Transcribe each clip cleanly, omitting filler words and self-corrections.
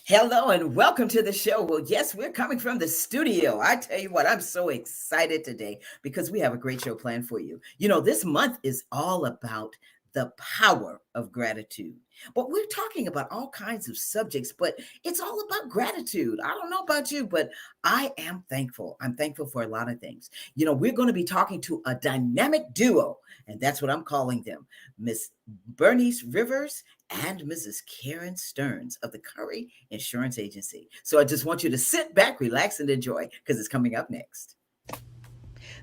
Hello and welcome to the show. Well, yes, we're coming from the studio. I tell you what, I'm so excited today because we have a great show planned for you. This month is all about the power of gratitude. But we're talking about all kinds of subjects, but it's all about gratitude. I don't know about you, but I am thankful. I'm thankful for a lot of things. We're going to be talking to a dynamic duo, and that's what I'm calling them, Miss Bernice Rivers and Mrs. Karen Stearns of the Curry Insurance Agency. So I just want you to sit back, relax, and enjoy because it's coming up next.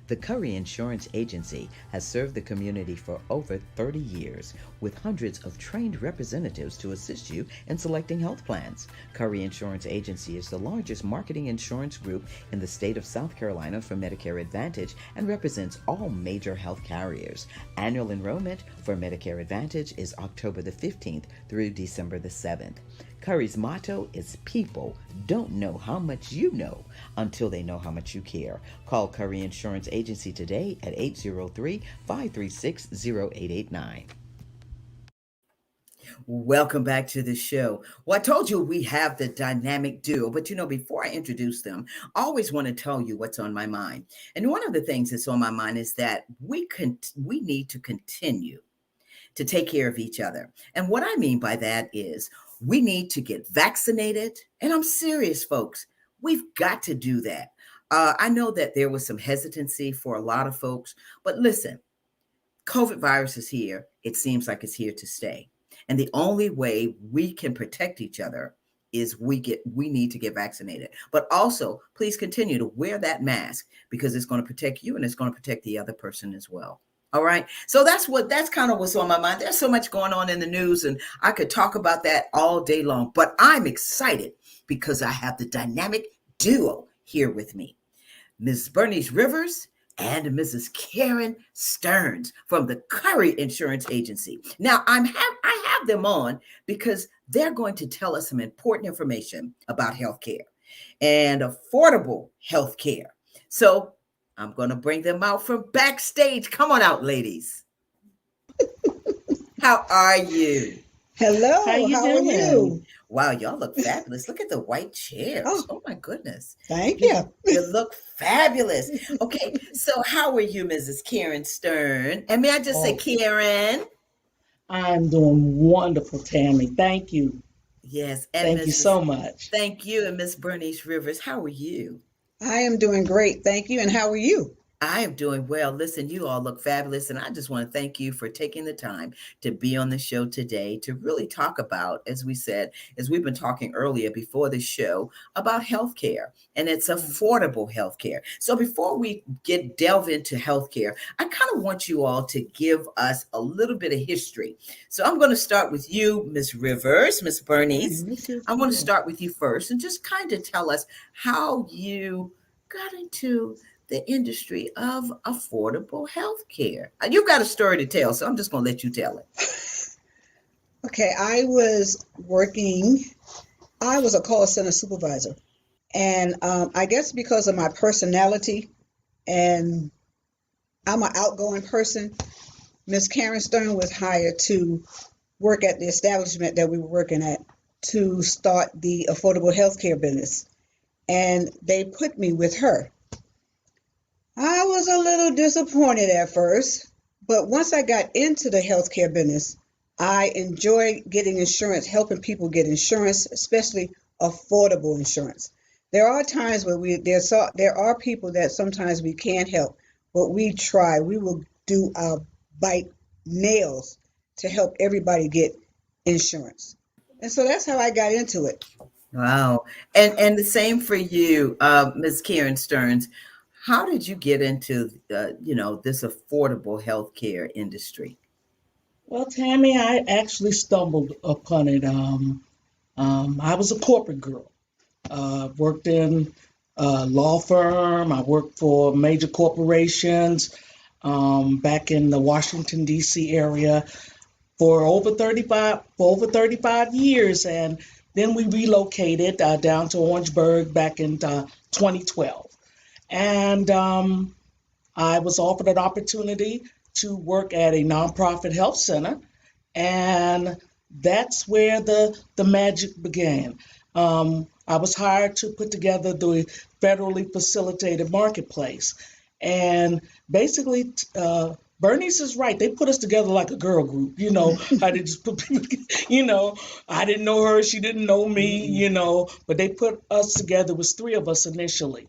The Curry Insurance Agency has served the community for over 30 years with hundreds of trained representatives to assist you in selecting health plans. Curry Insurance Agency is the largest marketing insurance group in the state of South Carolina for Medicare Advantage and represents all major health carriers. Annual enrollment for Medicare Advantage is October the 15th through December the 7th. Curry's motto is people don't know how much you know until they know how much you care. Call Curry Insurance Agency today at 803-536-0889. Welcome back to the show. Well, I told you we have the dynamic duo, but before I introduce them, I always want to tell you what's on my mind. And one of the things that's on my mind is that we need to continue to take care of each other. And what I mean by that is we need to get vaccinated. And I'm serious, folks. We've got to do that. I know that there was some hesitancy for a lot of folks, but listen, COVID virus is here. It seems like it's here to stay. And the only way we can protect each other is we need to get vaccinated. But also, please continue to wear that mask because it's going to protect you and it's going to protect the other person as well. All right. So that's kind of what's on my mind. There's so much going on in the news and I could talk about that all day long, but I'm excited because I have the dynamic duo here with me, Ms. Bernice Rivers and Mrs. Karen Stearns from the Curry Insurance Agency. Now I have them on because they're going to tell us some important information about healthcare and affordable healthcare. So I'm going to bring them out from backstage. Come on out, ladies. How are you? Hello, How you how are doing? you? Wow, y'all look fabulous. Look at the white chairs. Oh, Oh my goodness. thank You, you. you look fabulous. Okay, so how are you, Mrs. Karen Stern? And may I just say Oh, Karen? I'm doing wonderful, Tammy. Thank you. Yes, and Thank you Mrs. so much. Thank you, and Miss Bernice Rivers. How are you? I am doing great, thank you. And how are you? I am doing well. Listen, you all look fabulous. And I just want to thank you for taking the time to be on the show today to really talk about, as we said, as we've been talking earlier before the show, about healthcare and it's affordable healthcare. So before we delve into healthcare, I kind of want you all to give us a little bit of history. So I'm going to start with you, Miss Rivers, Miss Bernice. I want to start with you first and just kind of tell us how you got into the industry of affordable health care. You've got a story to tell, so I'm just going to let you tell it. Okay, I was a call center supervisor. And I guess because of my personality and I'm an outgoing person, Miss Karen Stern was hired to work at the establishment that we were working at to start the affordable health care business. And they put me with her. I was a little disappointed at first, but once I got into the healthcare business, I enjoy getting insurance, helping people get insurance, especially affordable insurance. There are times where there are people that sometimes we can't help, but we try. We will do our bite nails to help everybody get insurance. And so that's how I got into it. Wow. And the same for you, Ms. Karen Stearns. How did you get into, this affordable healthcare industry? Well, Tammy, I actually stumbled upon it. I was a corporate girl. Worked in a law firm. I worked for major corporations back in the Washington, D.C. area for over 35 years, and then we relocated down to Orangeburg back in 2012. And I was offered an opportunity to work at a nonprofit health center, and that's where the magic began. I was hired to put together the federally facilitated marketplace. And basically, Bernice is right. They put us together like a girl group, how they just put people, I didn't know her, she didn't know me, but they put us together. It was three of us initially.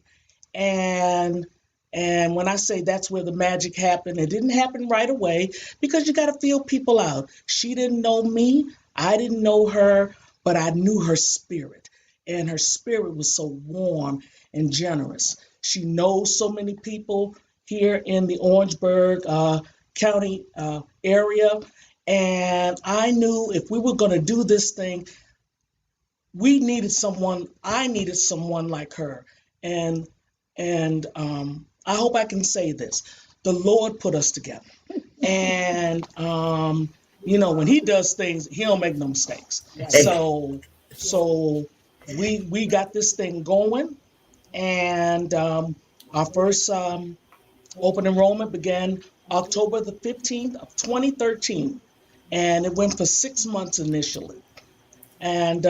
And and when I say that's where the magic happened, it didn't happen right away because you got to feel people out. She didn't know me, I didn't know her, but I knew her spirit. And her spirit was so warm and generous. She knows so many people here in the Orangeburg County area. And I knew if we were going to do this thing, I needed someone like her. And I hope I can say this. The Lord put us together. And when he does things, he don't make no mistakes. So we got this thing going, and our first open enrollment began October the 15th of 2013, and it went for 6 months initially. And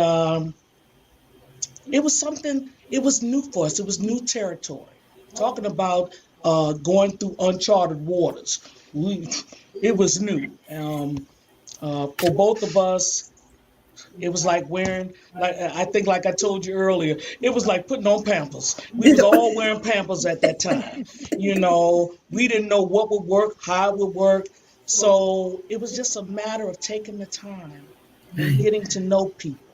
it was new for us. It was new territory. Talking about going through uncharted waters. It was new. For both of us, it was like wearing, like I think, like I told you earlier, it was like putting on Pampers. We was all wearing Pampers at that time. We didn't know what would work, how it would work. So it was just a matter of taking the time and Right. getting to know people.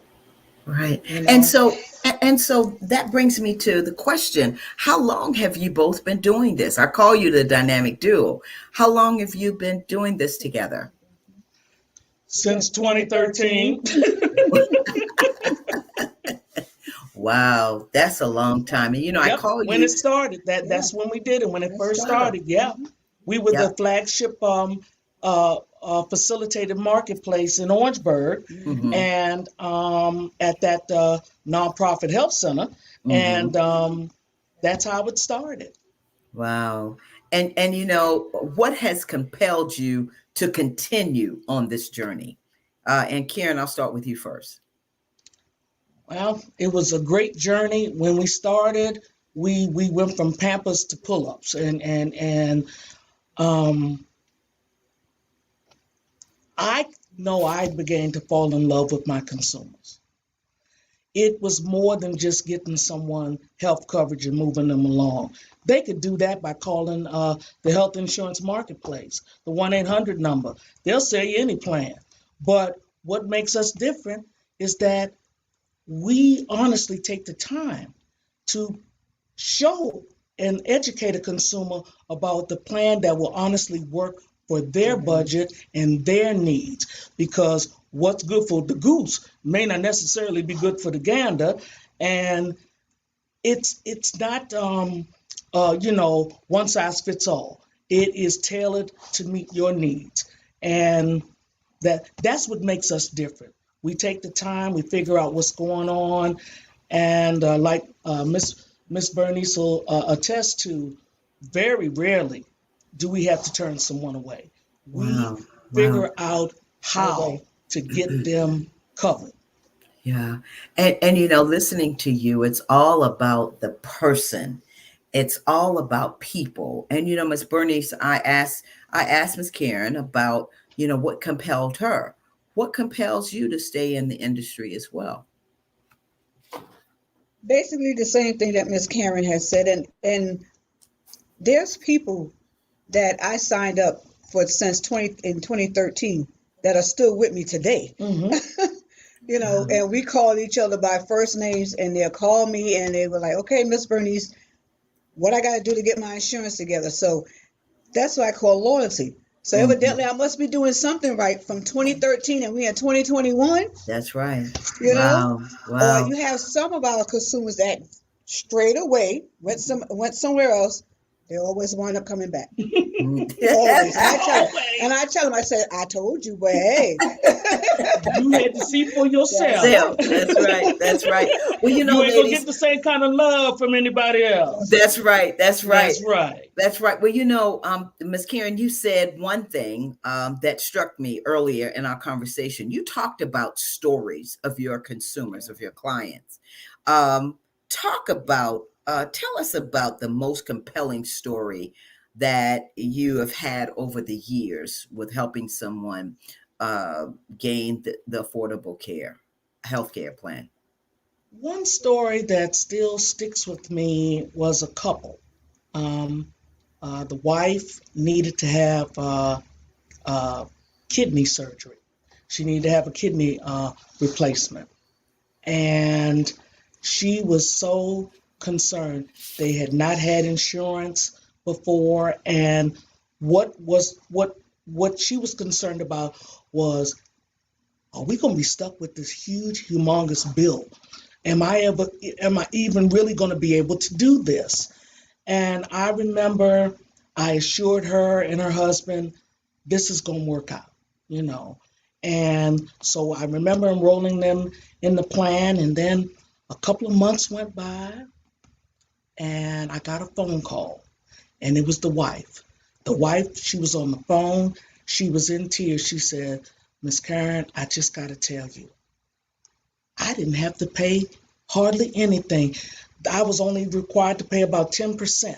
Right. You And know, so that brings me to the question, how long have you both been doing this? I call you the dynamic duo. How long have you been doing this together? since 2013. Wow, that's a long time. And I Yep, call when it you. started, that's when we did it. When it first started, yeah, we were the Yeah. flagship facilitated marketplace in Orangeburg, Hmm. and at that nonprofit health center, Hmm. and that's how it started. Wow. And what has compelled you to continue on this journey? And Karen, I'll start with you first. Well, it was a great journey. When we started, we went from Pampers to pull-ups, and um, I know I began to fall in love with my consumers. It was more than just getting someone health coverage and moving them along. They could do that by calling the health insurance marketplace, the 1-800 number. They'll sell you any plan. But what makes us different is that we honestly take the time to show and educate a consumer about the plan that will honestly work for their budget and their needs. Because what's good for the goose may not necessarily be good for the gander, and it's not one size fits all. It is tailored to meet your needs, and that's what makes us different. We take the time, we figure out what's going on, and like Miss Bernice will attest to, very rarely do we have to turn someone away. We Wow. Wow. figure out how to get them covered. Yeah. And listening to you, it's all about the person. It's all about people. And Miss Bernice, I asked Miss Karen about, what compelled her. What compels you to stay in the industry as well? Basically, the same thing that Miss Karen has said, and there's people that I signed up for since 2013 that are still with me today. Hmm. Wow. And we call each other by first names, and they'll call me and they were like, okay, Miss Bernice, what I got to do to get my insurance together. So that's what I call loyalty. So Mhm. evidently, I must be doing something right from 2013, and we in 2021. That's right. You know, Wow. or Wow. you have some of our consumers that straight away went somewhere else, They always wind up coming back. Always. And I tell them, Always. I said, I told you, but hey, You had to see for that's yourself. it. Self. That's right. That's right. Well, You ain't gonna get ladies, the same kind of love from anybody else. that's right. That's right. That's right. That's right. Well, Miss Karen, you said one thing that struck me earlier in our conversation. You talked about stories of your consumers, of your clients. Um, Tell us about the most compelling story that you have had over the years with helping someone uh, gain the affordable healthcare plan. One story that still sticks with me was a couple. Um, the wife needed to have uh, kidney surgery. She needed to have a kidney replacement. And she was so concerned. They had not had insurance before, and what she was concerned about was, are we going to be stuck with this huge, humongous bill? Am I even really going to be able to do this? And I remember I assured her and her husband, this is going to work out, you know. And so I remember enrolling them in the plan, and then a couple of months went by, and I got a phone call, and it was the wife. The wife, she was on the phone. She was in tears. She said, Miss Karen, I just got to tell you, I didn't have to pay hardly anything. I was only required to pay about 10%.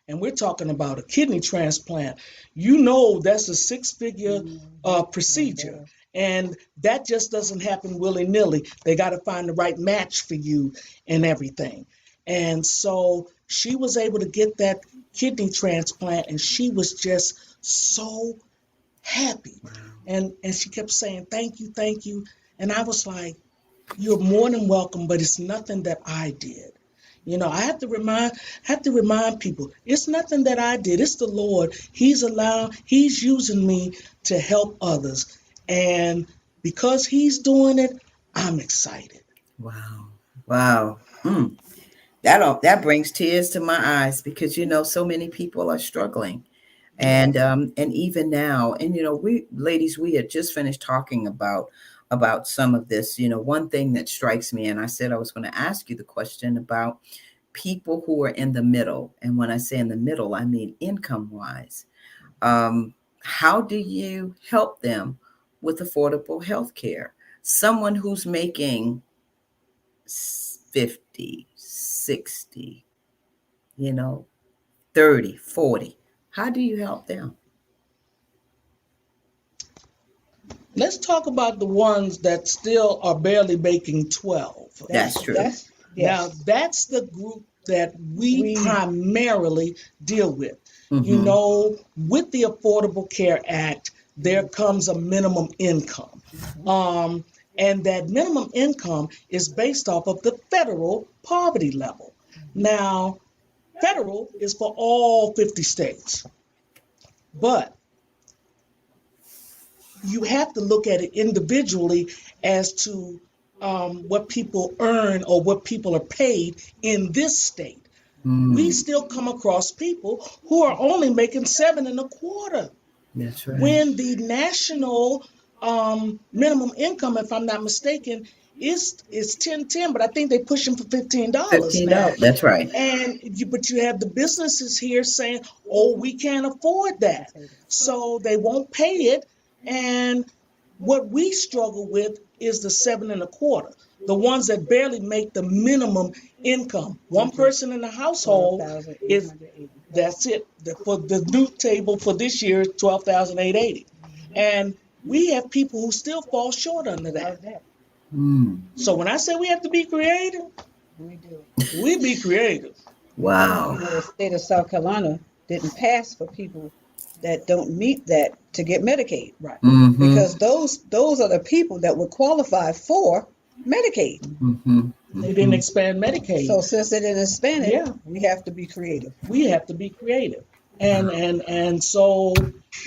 And we're talking about a kidney transplant. You know, that's a six-figure procedure. And that just doesn't happen willy-nilly. They got to find the right match for you and everything. And so she was able to get that kidney transplant, and she was just so happy. And she kept saying, thank you, thank you. And I was like, you're more than welcome, but it's nothing that I did. You know, I have to remind people, it's nothing that I did. It's the Lord. He's using me to help others. And because he's doing it, I'm excited. Wow. Wow. That brings tears to my eyes because so many people are struggling. Yeah. And even now, and we ladies, we had just finished talking about some of this. One thing that strikes me, and I said I was going to ask you the question about people who are in the middle. And when I say in the middle, I mean income wise. How do you help them with affordable health care? Someone who's making 50, 60, you know, 30, 40. How do you help them? Let's talk about the ones that still are barely making 12. That's true. That's Now, yes. that's the group that we We primarily deal with. You Mm-hmm. know, with the Affordable Care Act, there comes a minimum income. Um, and that minimum income is based off of the federal poverty level. Now, federal is for all 50 states, but you have to look at it individually as to what people earn or what people are paid in this state. We Mm, still come across people who are only making 7.25 that's right. when the national minimum income, if I'm not mistaken, is 10.10, but I think they push them for $15 now. $15. That's right. But you have the businesses here saying, "Oh, we can't afford that," so they won't pay it. And what we struggle with is the 7.25, the ones that barely make the minimum income. One person in the household is 12,880. that's it. For the new table for this year, 12,880, and we have people who still fall short under that. Love that. Mm, So when I say we have to be creative, We do. we be creative. wow. You know, the state of South Carolina didn't pass for people that don't meet that to get Medicaid Right. Mm-hmm. because those are the people that would qualify for Medicaid. Mm-hmm. They didn't Mm-hmm. expand So Medicaid. since they didn't expand it, Yeah, we have to be creative. we have to be creative. And so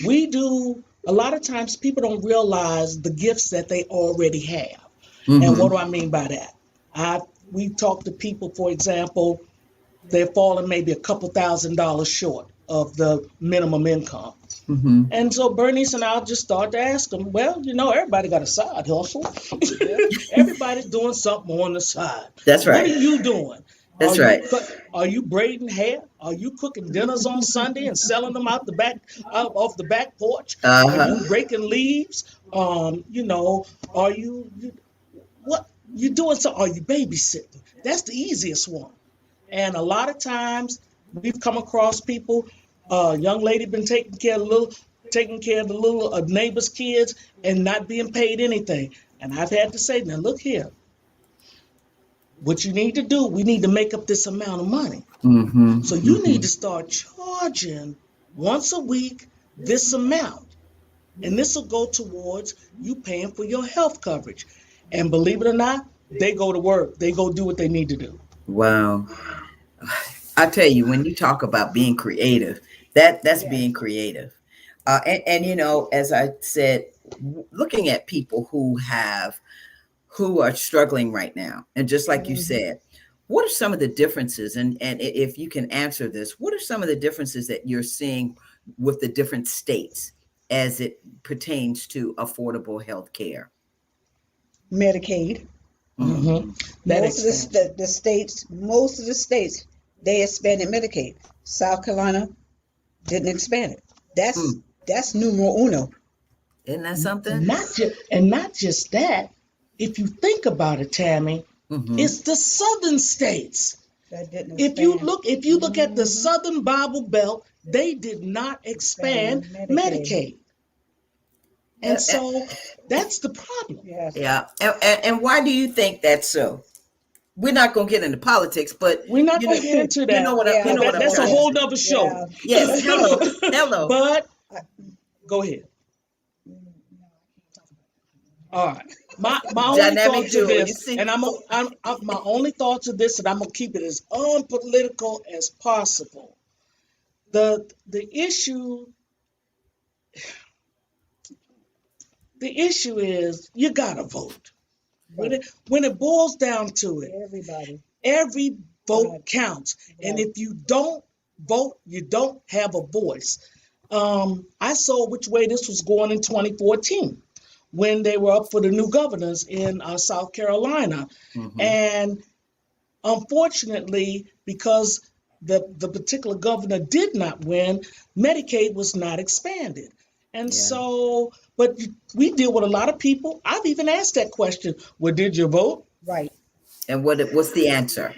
we do. A lot of times people don't realize the gifts that they already have. And what Mm-hmm. do I mean by that? I We talk to people, for example, they're falling maybe a couple $1,000s short of the minimum income. Mm-hmm. And so Bernice and I'll just start to ask them, well, everybody got a side hustle. Everybody's doing something on the side. That's What are right. you doing? That's right. Are you braiding hair? Are you cooking dinners on Sunday and selling them out off the back porch? Are Uh-huh. you raking leaves? Are you what you doing? So are you babysitting? That's the easiest one. And a lot of times we've come across people, young lady been taking care of the little neighbor's kids and not being paid anything. And I've had to say, now look here, what you need to do, we need to make up this amount of money. Mm-hmm. So you need Mm-hmm. to start charging once a week this amount. And this will go towards you paying for your health coverage. And believe it or not, they go to work. They go do what they need to do. Wow. I tell you, when you talk about being creative, that's being creative. And as I said, looking at people who are struggling right now, and just like you Mhm. said, what are some of the differences? And if you can answer this, what are some of the differences that you're seeing with the different states as it pertains to affordable health care? Medicaid. Mm-hmm. Mm-hmm. That Most of expansion. the states, most of the states, they expanded Medicaid. South Carolina didn't expand it. That's Mm. that's numero uno. Isn't that And something? not just that. If you think about it, Tammy, Mm-hmm. it's the southern states. That didn't If you expand. look, if you look at the Hmm. southern Bible Belt, they did not expand Expand Medicaid. Medicaid, and so that's the problem. Yes. Yeah. And why do you think that's so? We're not going to get into politics, but We're not going to get into you know that. what I, you Yeah, know That, what that I'm that's a trying to yeah, whole say. nother show. yeah. Yes. Hello. Hello. But I, go ahead. All right. My only Dynamic thought to duo. You this, see, and I'm my only thought to this, and I'm gonna keep it as unpolitical as possible. The issue is you gotta vote. When right. it boils down to it, Everybody. every Right. vote counts, and Right. if you don't vote, you don't have a voice. I saw which way this was going in 2014 when they were up for the new governors in South Carolina. hmm And unfortunately, because the particular governor did not win, Medicaid was not expanded. And yeah. so, but we deal with a lot of people. I've even asked that question. Well, did you vote? Right. And what's the answer?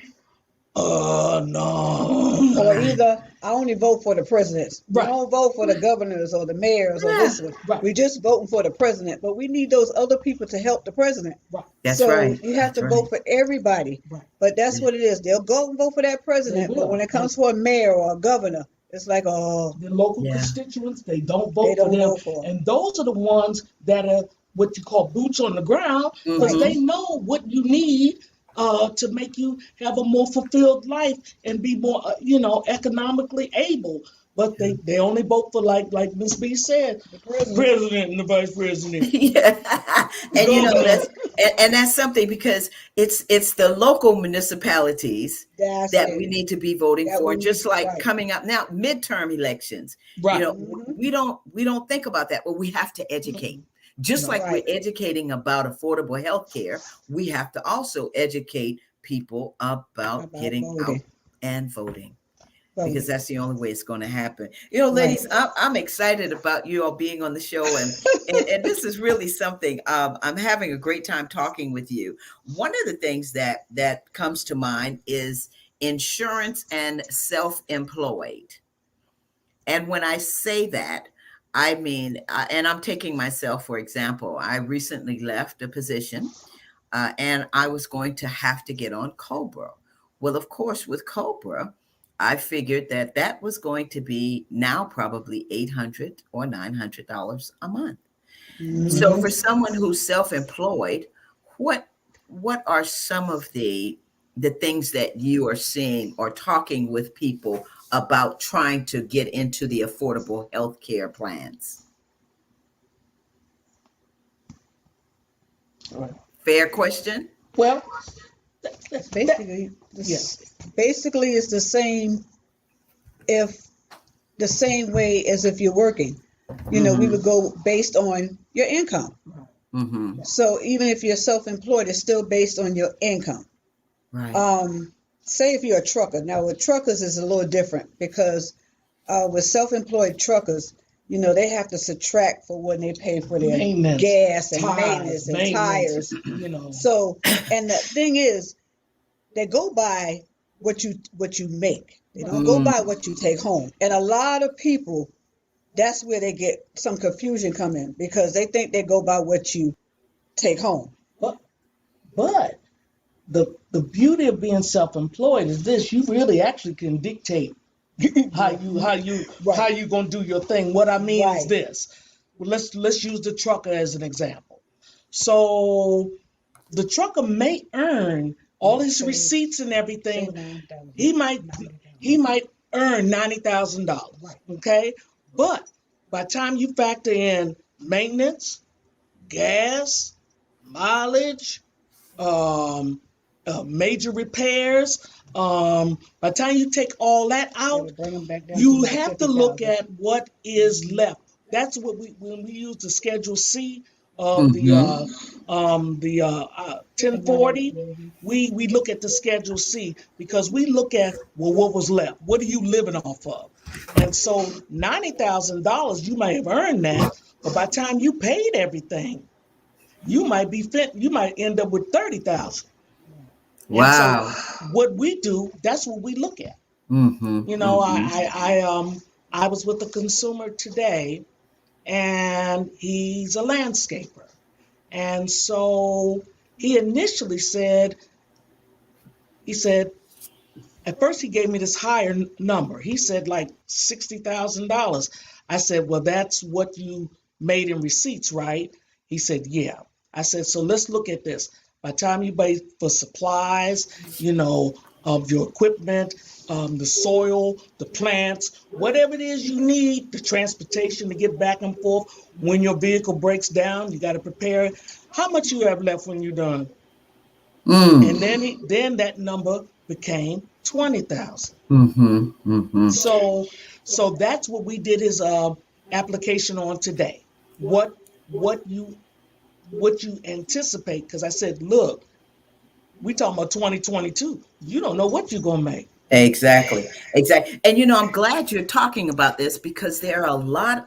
Or No. either I only vote for the presidents. We Right, don't vote for the governors or the mayors or Yeah, this one. right, We just voting for the president. But we need those other people to help the president. right, that's So right. you have That's to right. vote for everybody. right. But that's Yeah. what it is. They'll go and vote for that They president. But when will. it And comes for a mayor or a governor, it's like, oh, the local Yeah. constituents, they don't they vote for don't them. vote for 'em. And those are the ones that are what you call boots on the ground because Right. they hmm know what you need to make you have a more fulfilled life and be more, economically able. But they only vote for like Miss B said, The the president. president and the vice president, yeah. the And governor. and that's something because it's the local municipalities That's that it. we need to be voting That for. we And need. just like Right. coming up now, midterm elections, Right. Hmm. we don't think about that, but we have to educate. Just No. like we're Right. educating about affordable health care, we have to also educate people about About getting out voting. and voting, because Voting. that's the only way it's going to happen. Right. Ladies, I'm excited about you all being on the show, and this is really something. I'm having a great time talking with you. One of the things that comes to mind is insurance and self-employed. And when I say that, I mean, and I'm taking myself for example. I recently left a position, and I was going to have to get on Cobra. Well, of course, with Cobra, I figured that was going to be now probably $800 or $900 a month. So, Hmm. for someone who's self-employed, what what are some of the things that you are seeing or talking with people about trying to get into the affordable health care plans? Right. Fair question. Well, It's That, basically yeah. this. Basically, it's the same. If the same way as if you're working, we would Mm-hmm. go based on your income. Mm-hmm. So even if you're self-employed, it's still based on your income. Right. Um, Say if you're a trucker. Now with truckers is a little different because with self-employed truckers, they have to subtract for when they pay for their Maintenance, gas and tires, maintenance and maintenance, tires. you know. So, and the thing is, they go by what you make. They don't go Mm. by what you take home. And a lot of people, that's where they get some confusion come in because they think they go by what you take home. But but the beauty of being self-employed is this: you really actually can dictate how Yeah. you how you Right. how you gonna do your thing. What I mean is Right. this. Well, let's use the trucker as an example. So the trucker may earn all his Say receipts and say everything. 9,000. He might he might earn $90,000. Right. Okay, but by the time you factor in maintenance, gas, mileage, um, major repairs, by the time you take all that out, It'll bring them back down to you about have to look 50,000. at what is left. That's what we when we use the Schedule C of Mm-hmm. the 1040. We look at the Schedule C because we look at, well, what was left. What are you living off of? And so $90,000, you might have earned that, but by the time you paid everything, you might end up with 30,000. And so Wow. what we do, that's what we look at. Mm-hmm. You know, Mm-hmm. I was with a consumer today, and he's a landscaper. And so he said, at first he gave me this higher number. He said like $60,000. I said, well, that's what you made in receipts, right? He said, yeah. I said, so let's look at this. By the time you pay for supplies, of your equipment, the soil, the plants, whatever it is you need, the transportation to get back and forth. When your vehicle breaks down, you got to prepare it. How much you have left when you're done? And Mm. then that number became 20,000. Mm-hmm. Mm-hmm. So that's what we did his application on today. What what you what you anticipate? Because I said, look, we talking about 2022. You don't know what you're gonna make. Exactly. Exactly. And I'm glad you're talking about this because there are a lot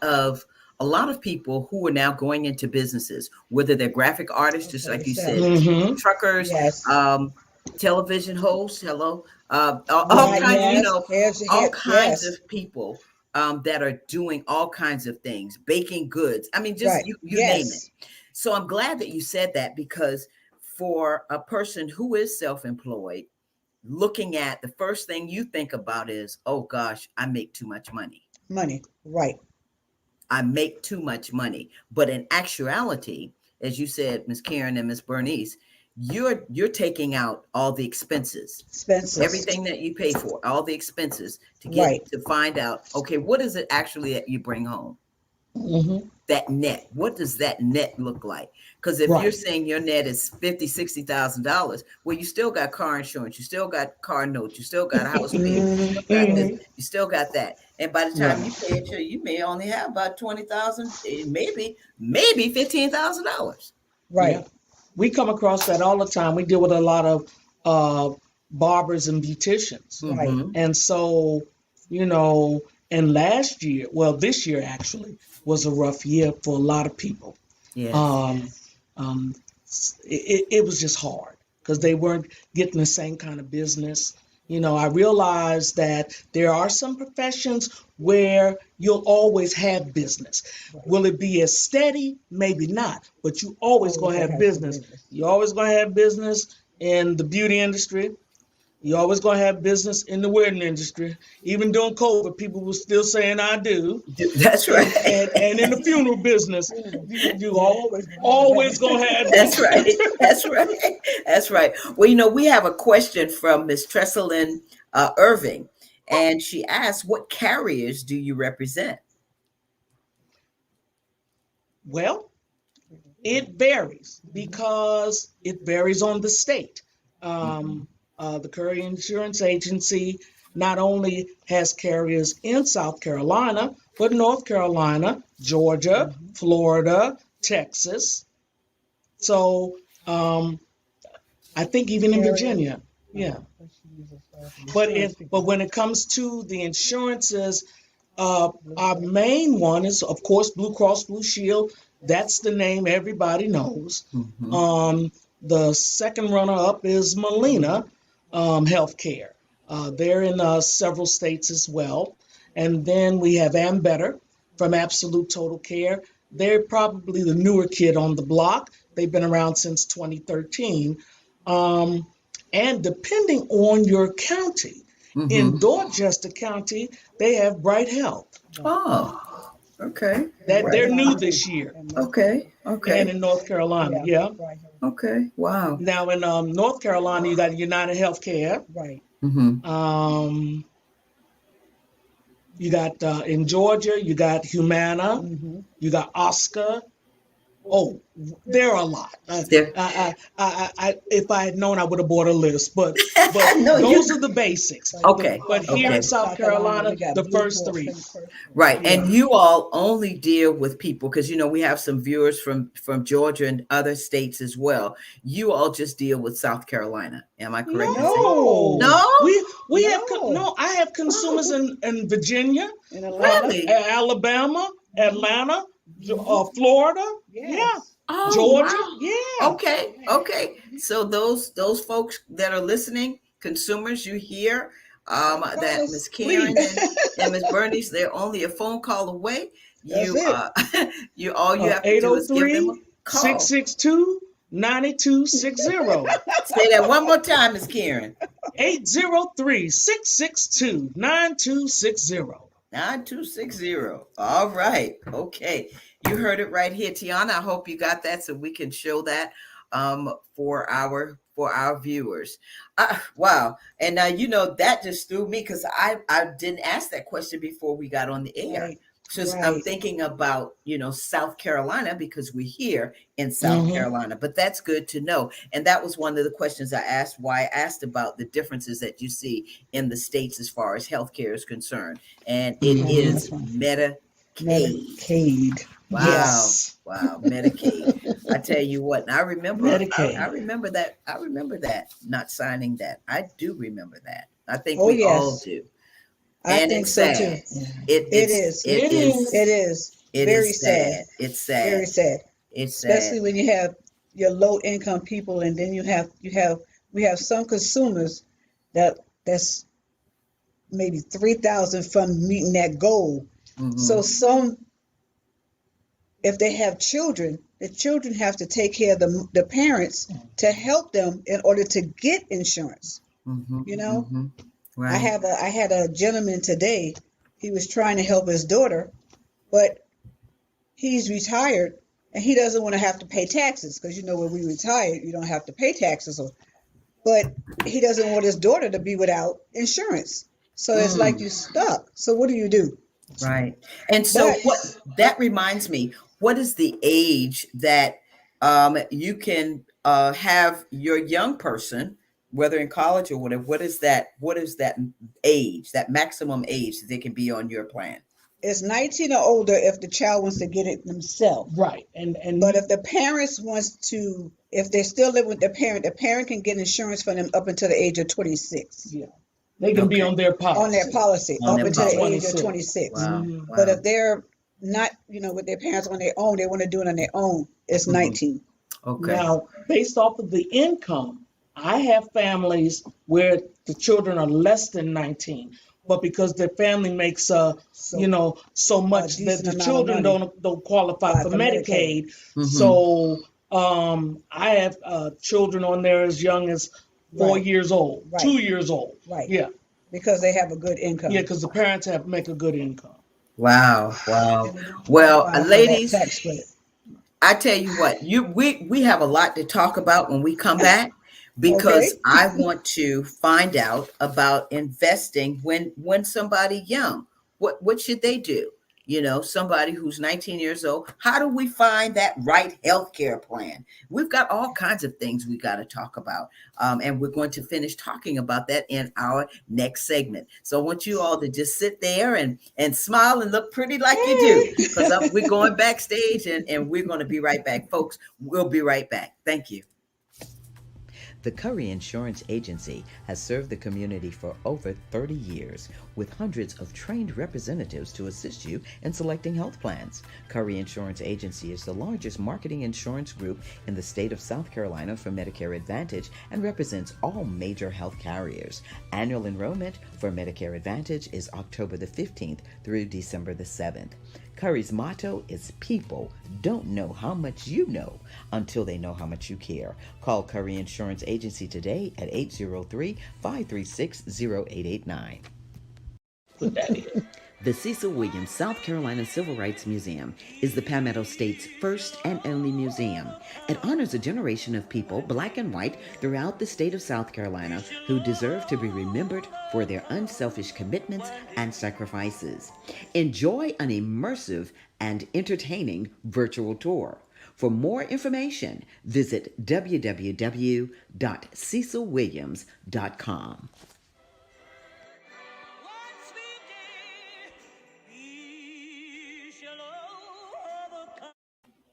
of people who are now going into businesses, whether they're graphic artists, just Okay, like you so said, Mm-hmm. truckers, yes. um, television hosts, hello, all Right, kinds, Mm-hmm. yes. all kinds Yes. of people that are doing all kinds of things, baking goods. I mean, just Right. you name it. Yes. So I'm glad that you said that because for a person who is self-employed, looking at the first thing you think about is, oh gosh, I make too much money. Money. Right. I make too much money. But in actuality, as you said, Miss Karen and Miss Bernice, you're taking out all the expenses, Expenses. everything that you pay for, all the expenses to get Right. to find out, okay, what is it actually that you bring home? Mm-hmm. That net, what does that net look like? Because if you're Right. saying your net is 50, $60,000, well, you still got car insurance, you still got car notes, you still got a house payment, you still got this, Mm-hmm. you still got that, and by the time you Right. pay it, you may only have about 20,000, maybe $15,000. Yeah. Right. We come across that all the time. We deal with a lot of uh, barbers and beauticians. Right. Mm-hmm. And so, you know, and last year, well, this year actually was a rough year for a lot of people. Yes. Um, um, it was just hard because they weren't getting the same kind of business. I realized that there are some professions where you'll always have business. Right. Will it be as steady? Maybe not, but you always Always gonna gonna have have some business. business. You always gonna have business in the beauty industry. You always gonna have business in the wedding industry. Even during COVID, people were still saying I do. That's And right. and in the funeral business, Funeral. you You always gonna have always that. gonna have That's right. that. That's right. That's right. Well, we have a question from Miss Tresselyn Irving, and she asks, "What carriers do you represent?" Well, it varies because it varies on the state. Um, the Courier Insurance Agency not only has carriers in South Carolina, but North Carolina, Georgia, Florida, Texas. So I think even in Carriers. Virginia, yeah. But when it comes to the insurances, our main one is, of course, Blue Cross Blue Shield. That's the name everybody knows. Mm-hmm. The second runner up is Molina Healthcare. They're in several states as well. And then we have Ambetter from Absolute Total Care. They're probably the newer kid on the block. They've been around since 2013. Um, and depending on your county, in Mm-hmm. Dorchester County, they have Bright Health. Oh, okay. That Right. they're new this year, Okay. and Okay. in North Carolina, yeah. Okay. Wow. Now in North Carolina, you got United Healthcare. Right. Mm-hmm. Um, you got in Georgia, you got Humana, you got Oscar. Oh, there are a lot. There. If I had known, I would have bought a list. But No, you. those are the basics. Okay. But here Okay. in South Carolina, the first three. Right. Yeah. And you all only deal with people because we have some viewers from Georgia and other states as well. You all just deal with South Carolina. Am I correct in saying? No, No? we have No. I have consumers in Virginia, In Atlanta. Really? Alabama, Atlanta, Florida, yeah, Oh, Georgia, wow. yeah. Okay. Okay. So those folks that are listening, consumers, you hear that Call Miss us, Karen please. and Miss Bernice, they're only a phone call away. That's You it. you all you have to do is give them a 803 call. 662 9260. Say that one more time, Miss Karen. 803 662 9260. 9260. All right. Okay. You heard it right here, Tiana. I hope you got that so we can show that for our viewers. Wow. And that just threw me because I didn't ask that question before we got on the air. Right. Just I'm Right. thinking about, South Carolina because we're here in South Mm-hmm. Carolina, but that's good to know. And that was one of the questions I asked, why I asked about the differences that you see in the states as far as healthcare is concerned. And it Mhm. is Medicaid. Medicaid. Wow. Yes. Wow. Medicaid. I tell you what, and I Medicaid. remember that. I remember that, not signing that. I do remember that. I think Oh, we all yes. do. I And think it's so too. sad. Yeah. It is. It It is. is. It is. It Very is sad. sad. It's Very sad. sad. It's Especially sad. when you have your low income people and then we have some consumers that's maybe 3,000 from meeting that goal. So Mm-hmm. if they have children, the children have to take care of the parents to help them in order to get insurance. Mm-hmm. You know, Mm-hmm. Right. I had a gentleman today. He was trying to help his daughter, but he's retired and he doesn't want to have to pay taxes because when we retire, you don't have to pay taxes. But he doesn't want his daughter to be without insurance. So it's like Mm. you stuck. So what do you do? Right. And so But that reminds me, what is the age that you can have your young person, whether in college or whatever, what is that age, that maximum age that they can be on your plan? it's 19 or older if the child wants to get it themselves. Right. And But if the parents wants to, if they still live with the parent can get insurance for them up until the age of 26 yeah, they can be Okay. on their on their policy. policy On up their until the policy. age of 26. 26. Wow. Mhm. But Wow. if they're not, with their parents on their own, they want to do it on their own, it's Mhm. 19. Okay. Now, based off of the income, I have families where the children are less than 19, but because their family makes So so a much that decent the amount of children money don't qualify by for for Medicaid. Medicaid. Mm-hmm. So I have children on there as young as 4 Right, years old, right, 2 years old. right. Yeah, Because they have a good yeah, income. because the parents have make a good income. Wow. Wow. And they don't Well, qualify for that ladies, tax credit. I tell you what, we have a lot to talk about when we come back because Okay. I want to find out about investing when somebody young. What should they do? somebody who's 19 years old, how do we find that right healthcare plan? We've got all kinds of things we got to talk about. And we're going to finish talking about that in our next segment. So I want you all to just sit there and smile and look pretty like you do, Hey. because we're going backstage and we're going to be right back. Folks, we'll be right back. Thank you. The Curry Insurance Agency has served the community for over 30 years with hundreds of trained representatives to assist you in selecting health plans. Curry Insurance Agency is the largest marketing insurance group in the state of South Carolina for Medicare Advantage and represents all major health carriers. Annual enrollment for Medicare Advantage is October the 15th through December the 7th. Curry's motto is people don't know how much you know until they know how much you care. Call Curry Insurance Agency today at 803-536-0889. Put that in. The Cecil Williams South Carolina Civil Rights Museum is the Palmetto State's first and only museum. It honors a generation of people, black and white, throughout the state of South Carolina who deserve to be remembered for their unselfish commitments and sacrifices. Enjoy an immersive and entertaining virtual tour. For more information, visit www.cecilwilliams.com.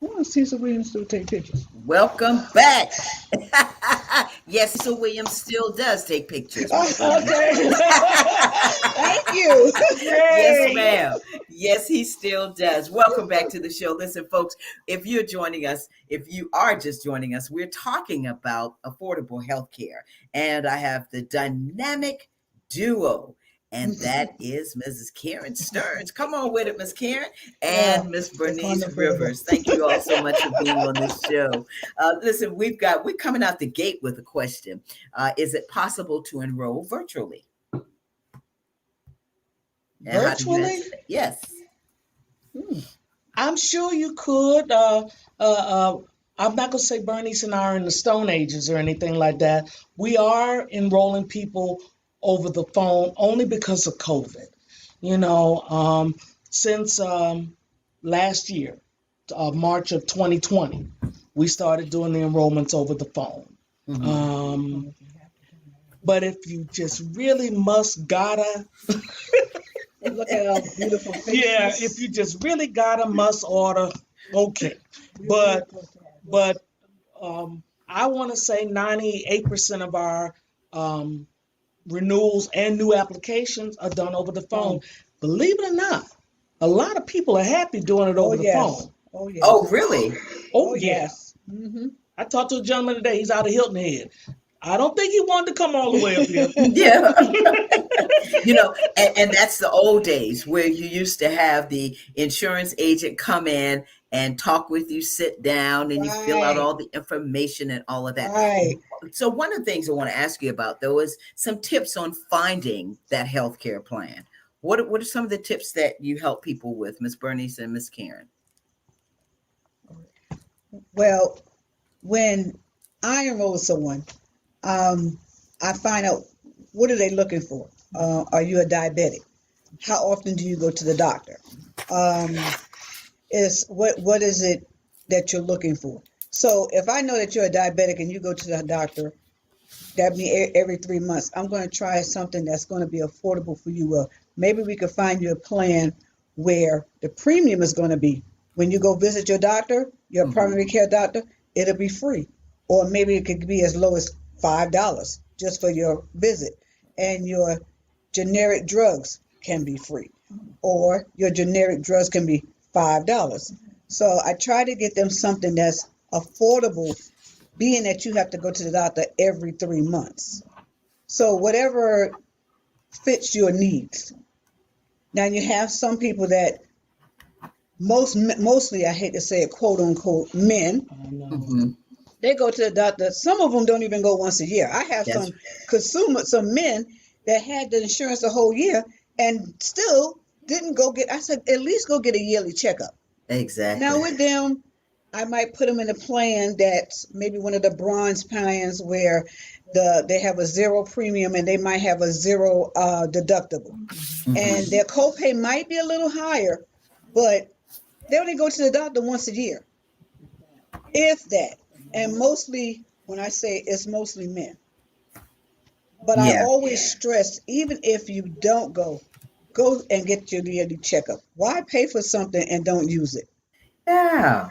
I want Cecil Williams to take pictures. Welcome back. Yes, Cecil Williams still does take pictures. Okay. Thank you. Yes, ma'am. Yes, he still does. Welcome back to the show. Listen, folks, if you are just joining us, we're talking about affordable health care. And I have the dynamic duo, and that is Mrs. Karen Stearns. Come on with it, Miss Karen, and Miss Bernice Rivers. Thank you all so much for being on this show. Listen, we're coming out the gate with a question. Is it possible to enroll virtually? Virtually? Yes. I'm sure you could. I'm not going to say Bernice and I are in the Stone Ages or anything like that. We are enrolling people over the phone only because of COVID. Since last year, March of 2020, we started doing the enrollments over the phone. Mm-hmm. But if you just really gotta. Look at our beautiful faces. Yeah, if you just really must order, okay. But I want to say 98% of our renewals and new applications are done over the phone. Believe it or not, a lot of people are happy doing it over the phone. Oh, yes. Oh, really? Oh, yes. Mm-hmm. I talked to a gentleman today. He's out of Hilton Head. I don't think he wanted to come all the way up here. Yeah. And that's the old days where you used to have the insurance agent come in and talk with you, sit down, and you fill out all the information and all of that. Right. So one of the things I want to ask you about, though, is some tips on finding that healthcare plan. What are some of the tips that you help people with, Miss Bernice and Miss Karen? Well, when I enroll someone, I find out what are they looking for. Are you a diabetic? How often do you go to the doctor? What is it that you're looking for? So if I know that you're a diabetic and you go to the doctor, that means every 3 months, I'm going to try something that's going to be affordable for you. Maybe we could find you a plan where the premium is going to be when you go visit your doctor, your primary care doctor, it'll be free. Or maybe it could be as low as $5 just for your visit. And your generic drugs can be free. Or your generic drugs can be $5. So I try to get them something that's affordable, being that you have to go to the doctor every 3 months. So whatever fits your needs. Now you have some people that mostly, I hate to say it, quote unquote, men. Mm-hmm. They go to the doctor. Some of them don't even go once a year. I have some men that had the insurance the whole year and still didn't go get. I said, at least go get a yearly checkup. Exactly. Now with them, I might put them in a plan that's maybe one of the bronze plans where they have a zero premium and they might have a zero deductible, and their copay might be a little higher, but they only go to the doctor once a year, if that. And mostly, when I say it's mostly men. But I Yeah. always stress, even if you don't go, go and get your yearly checkup. Why pay for something and don't use it? Yeah.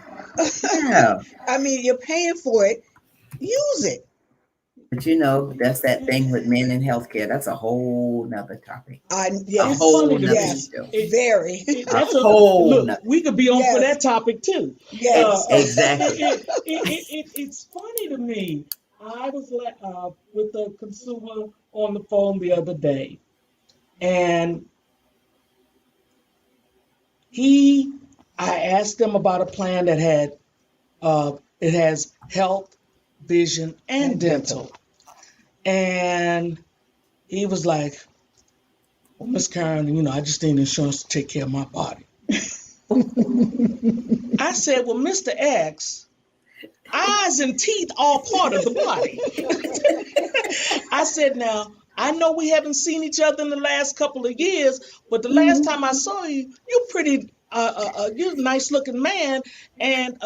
Yeah. I mean, you're paying for it, use it. But that's that thing with men in healthcare. That's a whole nother topic. A It's Yes, funny whole to nother me. yes, show. very. A That's a whole look. nother. We could be on for Yes, that topic too. Uh, yes. uh, Exactly. it's funny to me. I was with a consumer on the phone the other day, and he, I asked him about a plan that it has health, vision, and And dental. dental, and he was like, "Well, Miss Karen, I just need insurance to take care of my body." I said, "Well, Mr. X, eyes and teeth are part of the body." I said, "Now, I know we haven't seen each other in the last couple of years, but the last Mhm. time I saw you, you're a nice looking man, and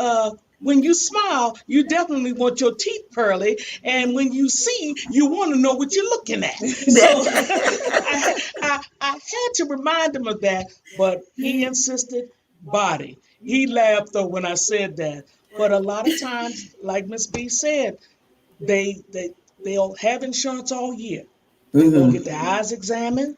when you smile, you definitely want your teeth pearly, and when you see, you want to know what you're looking at." So I had to remind him of that, but he insisted body. He laughed though when I said that. But a lot of times, like Miss B said, they they they'll have insurance all year. They won't get Hmm. their eyes examined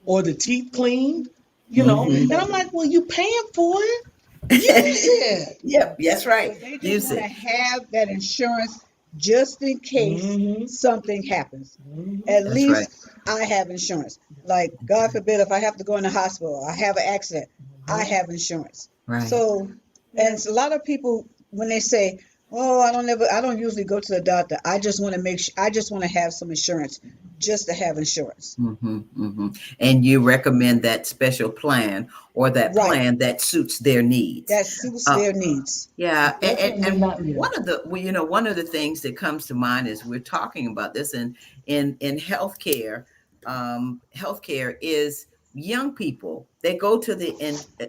or the teeth cleaned, Hmm. And I'm like, well, you paying for it? Use it. Yep, that's right. But they just Use want to it. have that insurance just in case Mm-hmm. something happens. Mm-hmm. At That's right. least I have insurance. Like, God forbid, if I have to go in the hospital, I have an accident, I have insurance. Right. So, and a lot of people, when they say, "Oh, I don't usually go to the doctor. I just want to make sure, I just want to have some insurance, just to have insurance." Hmm. Hmm. And you recommend that special plan or that Right. plan that suits their needs. That suits Uh, their needs. yeah, Definitely and not you. one of the things that comes to mind is we're talking about this in healthcare. Healthcare is young people. They go to the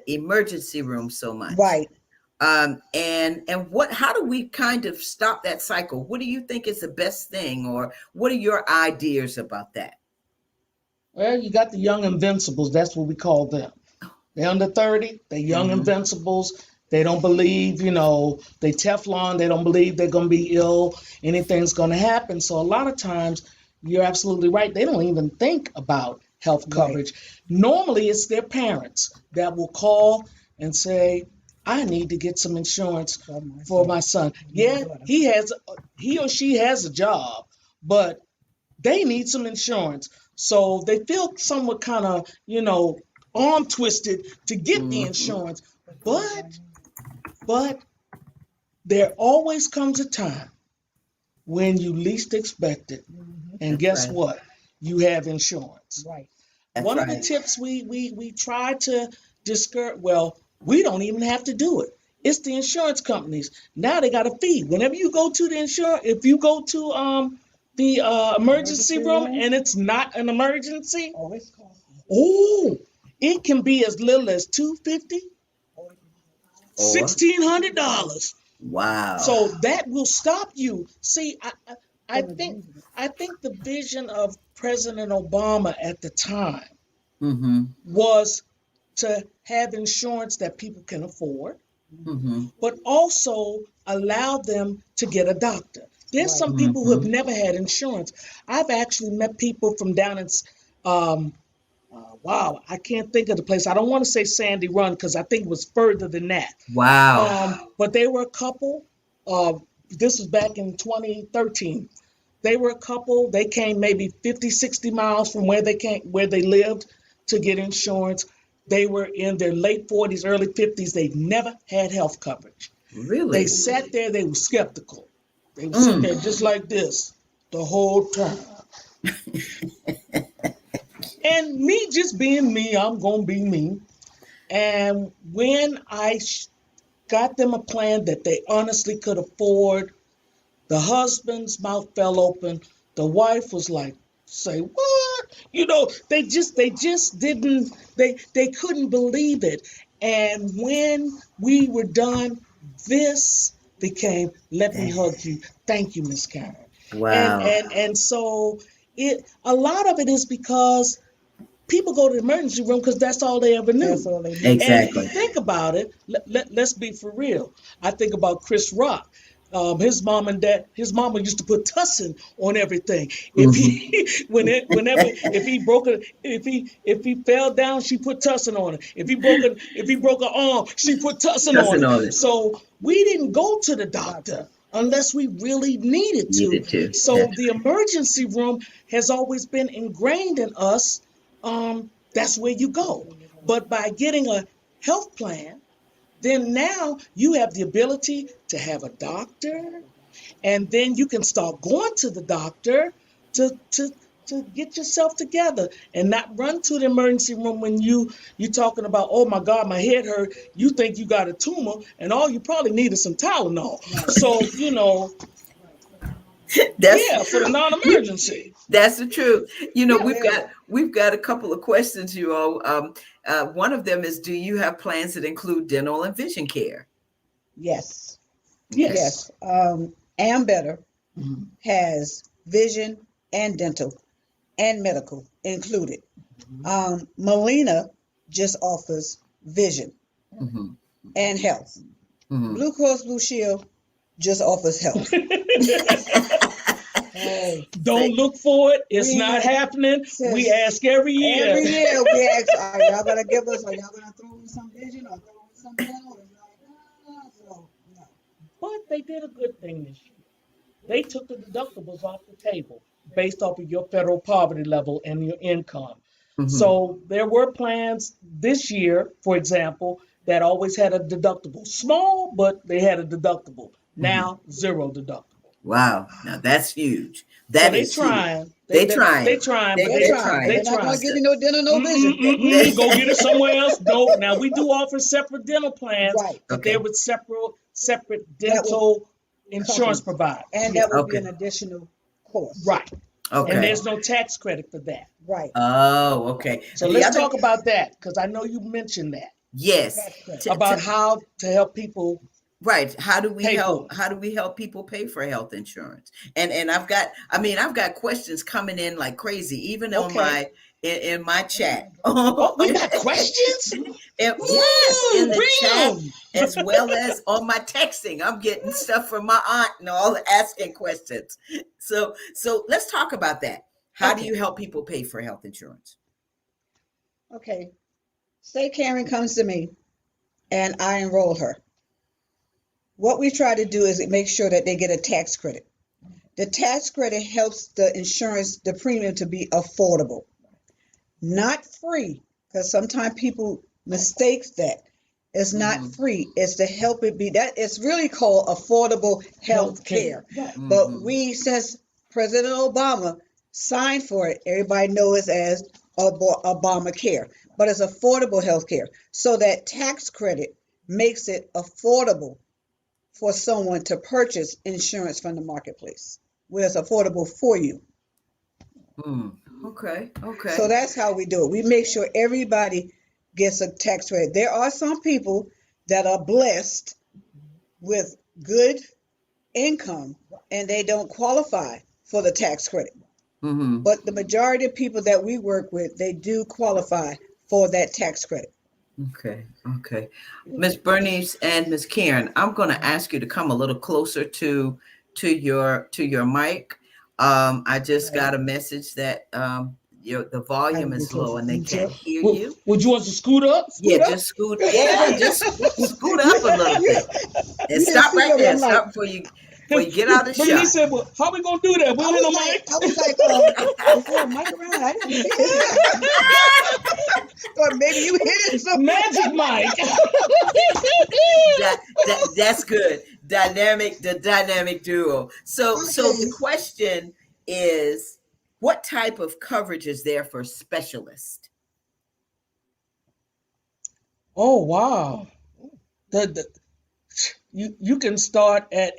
emergency room so much. Right. And what how do we kind of stop that cycle? What do you think is the best thing, or what are your ideas about that? Well, you got the young invincibles. That's what we call them. They're under 30. They're young Hmm. invincibles. They don't believe, they Teflon. They don't believe they're going to be ill. Anything's going to happen. So a lot of times, you're absolutely right. They don't even think about health Right. coverage. Normally, it's their parents that will call and say, "I need to get some insurance For my for son, my son." my Yeah, daughter. he or she has a job, but they need some insurance. So they feel somewhat kind of, arm twisted to get the Hmm. insurance. But, but there always comes a time when you least expect it. Hmm. And That's guess right. what? You have insurance. Right. That's One of the right. tips we try to discourage, well, we don't even have to do it. It's the insurance companies. Now they got a fee. Whenever you go to the insurance, if you go to the emergency Emergency room room. and it's not an emergency, Oh, it's costly. oh, it can be as little as 250, Oh, it Or $1,600. wow. So that will stop you. See, I from think abusing it. I think the vision of President Obama at the time Hmm. was to have insurance that people can afford, Hmm. Hmm. but also allow them to get a doctor. There's Right. some people who have Hmm. never had insurance. I've actually met people from down in, um, wow, I can't think of the place. I don't want to say Sandy Run because I think it was further than that. Wow. But they were a couple. Uh, this was back in 2013. They were a couple. They came maybe 50, 60 miles from where they lived to get insurance. They were in their late 40s, early 50s. They never had health coverage. They Really? sat there, they were skeptical. They would sit there Mm. just like this the whole time. And me just being me, I'm going to be me. And when I got them a plan that they honestly could afford, the husband's mouth fell open. The wife was like, "Say what?" They just didn't, they couldn't believe it. And when we were done, this became, let me hug you. Thank you, Miss Karen. And Wow. and so a lot of it is because people go to the emergency room because that's all they ever That's knew. all they knew. And if you Exactly. think about it, let's be for real. I think about Chris Rock. His mom and dad, his mama used to put tussin on everything. If Hmm. he, whenever, if he broke a, if he fell down, she put tussin on it. If he broke an arm, she put tussin on Doesn't it. know it. So we didn't go to the Doctor. doctor unless we really needed to. Needed to. So the emergency room has always been ingrained in us. That's where you go. But by getting a health plan, then now you have the ability to have a doctor, and then you can start going to the doctor to get yourself together and not run to the emergency room when you talking about, oh my God, my head hurt. You think you got a tumor, and all you probably need is some Tylenol. Right. So That's the yeah, for the truth. non-emergency. That's the truth. Yeah. We've got a couple of questions, you all. One of them is, do you have plans that include dental and vision care? Yes. Okay. Yes. Yes. Better Mhm. has vision and dental and medical included. Molina just offers vision Hmm. and health. Hmm. Blue Cross Blue Shield just offers health. Hey, Don't look for it. It's not we happening. We says ask every year. every year we ask, are y'all gonna give us? Are y'all gonna throw in some vision or throw in some dental? It's like, so no. But they did a good thing this year. They took the deductibles off the table based off of your federal poverty level and your income. Hmm. So there were plans this year, for example, that always had a deductible. Small, but they had a deductible. Hmm. Now, zero deductible. Wow. Now that's huge. So That they is huge. trying. They trying. They trying, but They're They're trying, but trying. they they're not gonna trying. give So, you no dental, no vision. Go get it somewhere else. No, now we do offer separate dental plans, Right. but they're okay. with separate That would dental cover, insurance providers. and Yeah, that would be Okay. an additional cost. right. And Okay. there's no tax credit for that. Right. Oh, okay. So The let's other, talk about that because I know you mentioned that yes. Tax credit. about how to help people Right. How do we pay help? for it. How do we help people pay for health insurance? And I've got questions coming in like crazy, even on Okay. in my chat. Oh, we got questions? Yes, in Ooh, the chat, bring 'em. as well as on my texting. I'm getting stuff from my aunt and all asking questions. So let's talk about that. How do Okay. you help people pay for health insurance? Okay. Say Karen comes to me and I enroll her. What we try to do is make sure that they get a tax credit. The tax credit helps the insurance, the premium to be affordable, not free, because sometimes people mistakes that. It's not Mm-hmm. free. It's to help it be that it's really called affordable health Healthcare. care. Right. But Mm-hmm. we, since President Obama signed for it, everybody knows it as Obamacare. But it's affordable health care. So that tax credit makes it affordable for someone to purchase insurance from the marketplace, where it's affordable for you. Mm. Okay. So Okay. that's how we do it. We make sure everybody gets a tax credit. There are some people that are blessed with good income and they don't qualify for the tax credit. Mm-hmm. But the majority of people that we work with, they do qualify for that tax credit. Okay, okay. Miss Bernice and Miss Karen, I'm going to ask you to come a little closer to your mic. I just Okay. got a message that the I have volume to be is low closer. and they can't hear Would, you. would you want to scoot up? Yeah, Scoot up? just scoot. Yeah, just scoot up a little you, bit and you didn't stop see right me. there. I'm like, Stop before you get out of Bernice shot. said, well, how we going to do that? We I don't have was no like, mic? I was like, is there a mic around? I didn't see it. Or maybe you hit it. So Magic mic. That's good. The dynamic duo. So the okay, question is, what type of coverage is there for specialists? Oh, wow. The, you can start at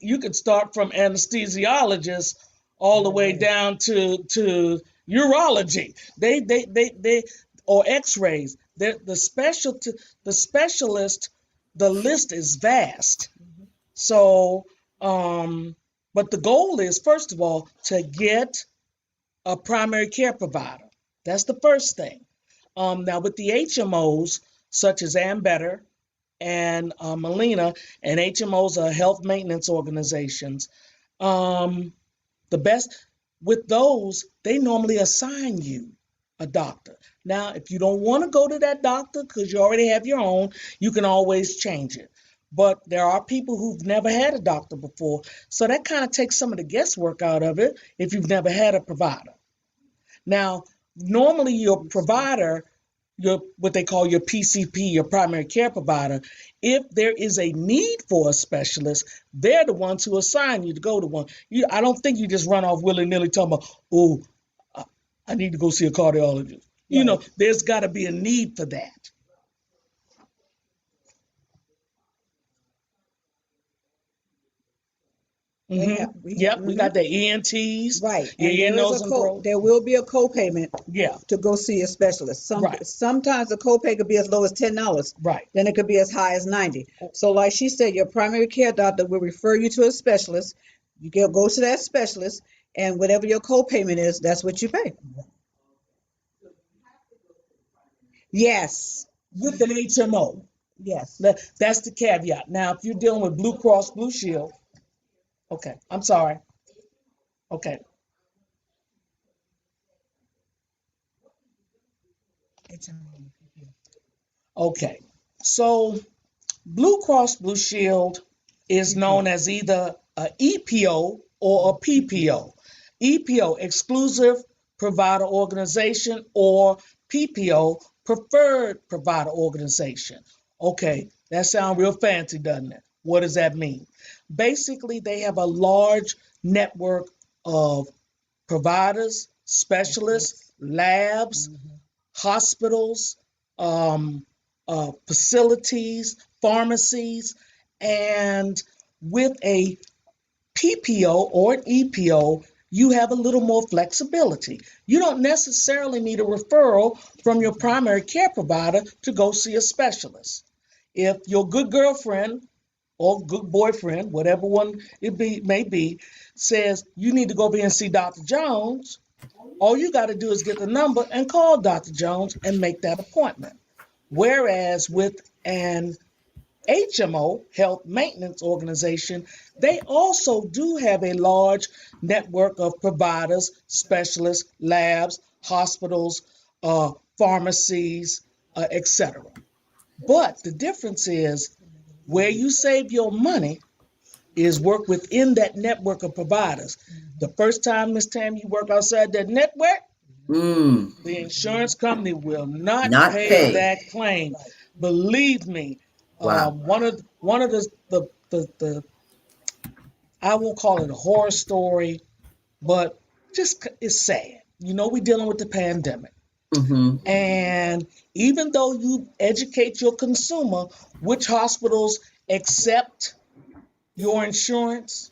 you can start from anesthesiologist all all the the way way. down to urology, they or X-rays. The specialist, the list is vast. So, but the goal is, first of all, to get a primary care provider. That's the first thing. Now, with the HMOs, such as Ambetter and Molina, and HMOs are health maintenance organizations, the best with those, they normally assign you a doctor. Now, if you don't want to go to that doctor because you already have your own, you can always change it. But there are people who've never had a doctor before, so that kind of takes some of the guesswork out of it if you've never had a provider. Now, normally your provider, your what they call your PCP, your primary care provider, if there is a need for a specialist, they're the ones who assign you to go to one. I don't think you just run off willy-nilly talking about, oh, I need to go see a cardiologist. You know, there's got to be a need for that. Yep, we got the ENTs, Right, your and ear, there is nose, and throat. there will be a copayment Yeah, to go see a specialist. right, Sometimes the copay could be as low as $10. right. Then it could be as high as 90. So like she said, your primary care doctor will refer you to a specialist. You go to that specialist, and whatever your copayment is, that's what you pay. Yes, With an HMO. yes. That's the caveat. Now, if you're dealing with Blue Cross Blue Shield, okay, I'm sorry. Okay, okay. So Blue Cross Blue Shield is known as either a EPO or a PPO. EPO, Exclusive Provider Organization, or PPO, Preferred Provider Organization. Okay, that sounds real fancy, doesn't it? What does that mean? Basically, they have a large network of providers, specialists, labs, hospitals, facilities, pharmacies, and with a PPO or an EPO, you have a little more flexibility. You don't necessarily need a referral from your primary care provider to go see a specialist. If your good girlfriend or good boyfriend, whatever one may be, says you need to go over and see Dr. Jones, all you got to do is get the number and call Dr. Jones and make that appointment. Whereas with an HMO, Health Maintenance Organization, they also do have a large network of providers, specialists, labs, hospitals, pharmacies, etc. But the difference is where you save your money is work within that network of providers. The first time, Miss Tammy, you work outside that network, the insurance company will not Not pay pay. that claim. Believe me, Wow. one of the I won't call it a horror story, but just it's sad. You know, we're dealing with the pandemic. Mm-hmm. And even though you educate your consumer which hospitals accept your insurance,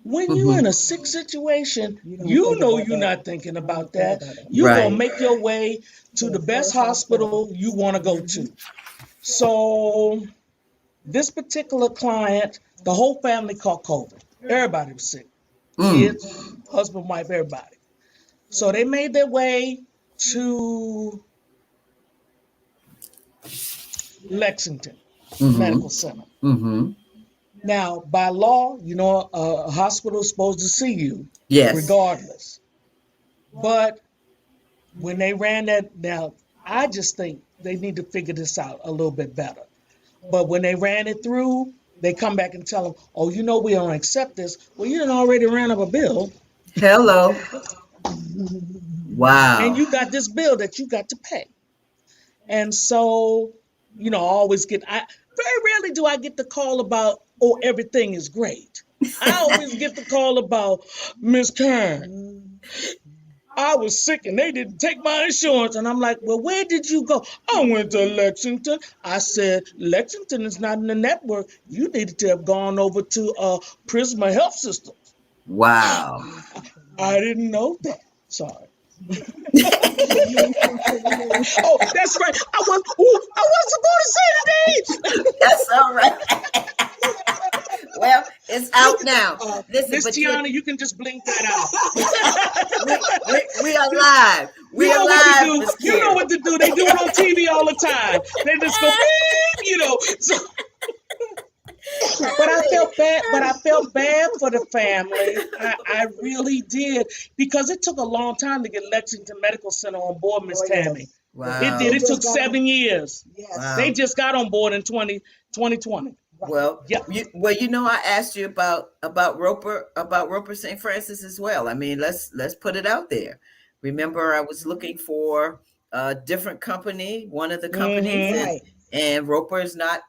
when you're in Mm-hmm. a sick situation, You don't you think know about you're that. not thinking You don't about think that. about it. You're going to Right. make your way to the best First hospital. hospital you want to go to. So, this particular client, the whole family caught COVID. Everybody was sick. Mm. Kids, husband, wife, everybody. So, they made their way to Lexington Mm-hmm. Medical Center. Mm-hmm. Now, by law, you know, a hospital is supposed to see you Yes. regardless. But when they ran that, now, I just think they need to figure this out a little bit better. But when they ran it through, they come back and tell them, oh, you know, we don't accept this. Well, you done already ran up a bill, Hello. and Wow. you got this bill that you got to pay. And so, you know, I always get, very rarely do I get the call about, oh, everything is great. I always get the call about, Miss Karen, I was sick and they didn't take my insurance. And I'm like, well, where did you go? I went to Lexington. I said, Lexington is not in the network. You needed to have gone over to Prisma Health Systems. Wow. I didn't know that. Sorry. You ain't supposed to say your name. Oh, that's right. I wasn't supposed to say the name. That's all right. Well, it's out Listen, now. Listen, Miss but you Tiana, you can just blink that out. we are live. You We are know what to live, do. Miss You know Karen. what to do. They do it on TV all the time. They just go beep, So, but I felt bad. But I felt bad for the family. I really did because it took a long time to get Lexington Medical Center on board, Miss Oh, Tammy. yes. It Wow. did. They It took just got on. 7 years. Yes. They Wow. just got on board in 2020. Right. Well, Yep. I asked you about Roper St. Francis as well. I mean, let's put it out there. Remember, I was looking for a different company, one of the companies, Hmm. Right. and Roper is not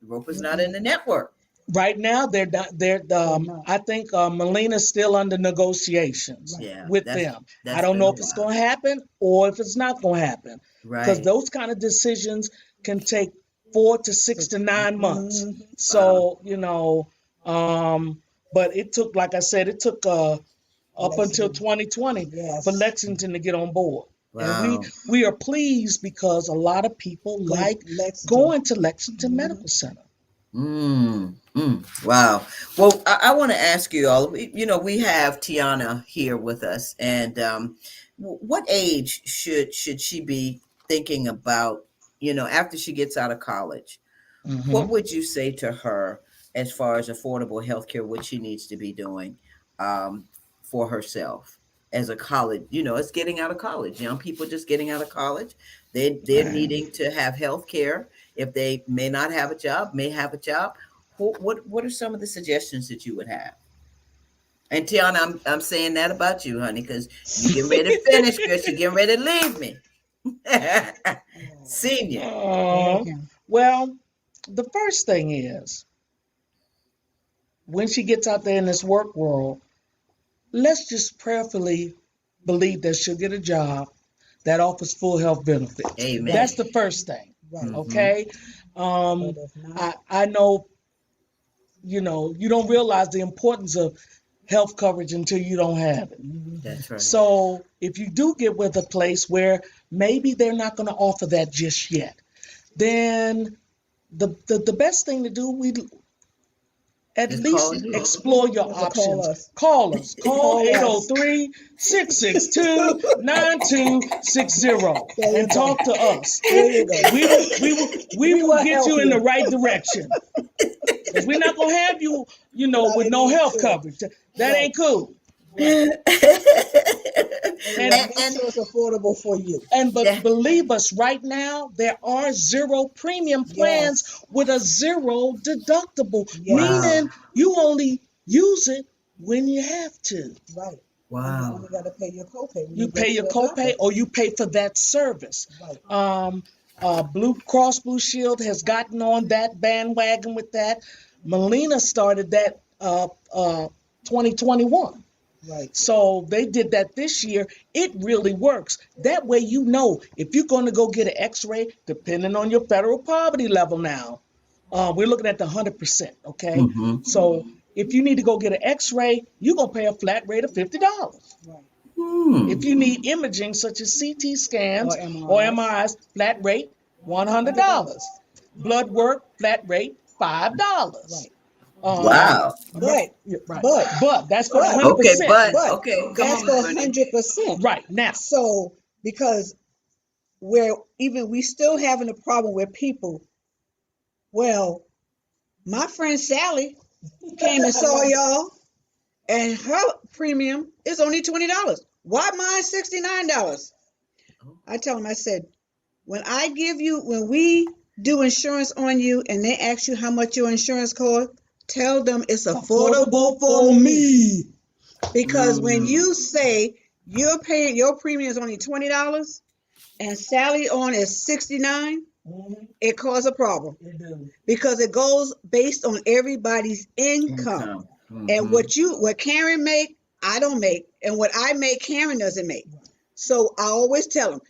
Roper's not in Mm-mm. the network. Right now, they're not. They're not. I think Melina's still under negotiations Right. Yeah, with them. I that's don't been know a if it's while. going to happen or if it's not going to happen, because Right. those kind of decisions can take 4 to 6 to 9 months. Mm-hmm. Wow. So um, but it took, like I said, it took up until Lexington. 2020 for Yes. Lexington to get on board. And we Wow. we are pleased because a lot of people Go like Lexington. going to Lexington Mm-hmm. Medical Center. Wow. Well, I want to ask you all. We have Tiana here with us, and what age should she be thinking about? After she gets out of college, what Hmm. would you say to her as far as affordable healthcare? What she needs to be doing um, for herself as a college? It's getting out of college. Young people just getting out of college. They're Right. needing to have healthcare if they may not have a job, may have a job. What are some of the suggestions that you would have? And Tiana, I'm saying that about you, honey, because you getting ready to finish, girl. She getting ready to leave me. Oh, Senior. go ahead, Um, Kim. well, the first thing is when she gets out there in this work world, let's just prayerfully believe that she'll get a job that offers full health benefits. Amen. That's Right. the first thing. Right. Mm-hmm. Okay. But Um, if not, I know, you don't realize the importance of health coverage until you don't have it. mm-hmm. That's right. So if you do get with a place where maybe they're not going to offer that just yet, then the best thing to do, we at Just least call you. explore your To call options. us. Call us. Call Call us. 803-662-9260 There you and go. talk to us. There you go. We We will will get help you in the you. right direction. Because we're not gonna have you, Without with no any health insurance. coverage. That Right. ain't cool. Right. and, And And we'll make and sure it's affordable for you. but yeah, believe us, right now there are zero premium plans Yes. with a zero deductible, Yes. wow, meaning you only use it when you have to. Right. And you wow, only got to pay your copay when You you go pay to your the doctor. copay or you pay for that service. Right. Um, Blue Cross Blue Shield has gotten on that bandwagon with that. Melina started that 2021. Right. So they did that this year. It really works. That way, if you're going to go get an X-ray, depending on your federal poverty level now, we're looking at the 100%. Okay, mm-hmm. so if you need to go get an X-ray, you're gonna pay a flat rate of $50. Right. Hmm. If you need imaging such as CT Or scans or MRIs. MRIs, flat rate $100. $100. Blood work, flat rate $5. Right. Um, Wow. But, yeah, right. but, But that's for the but, hundred Okay, percent. but but okay, come that's on, for Bernie. 100%. Right now. So, because we still having a problem with people. Well, my friend Sally came and saw y'all, and her premium is only $20. Why mine $69? I tell him, I said, when we do insurance on you and they ask you how much your insurance costs, tell them it's affordable for me. Because when Mm, you say you're paying your premium is only $20 and Sally on is 69, Mhm. it causes a problem It do. because it goes based on everybody's income. income. And Mm-hmm. what Karen make, I don't make, and what I make, Karen doesn't make. So I always tell them,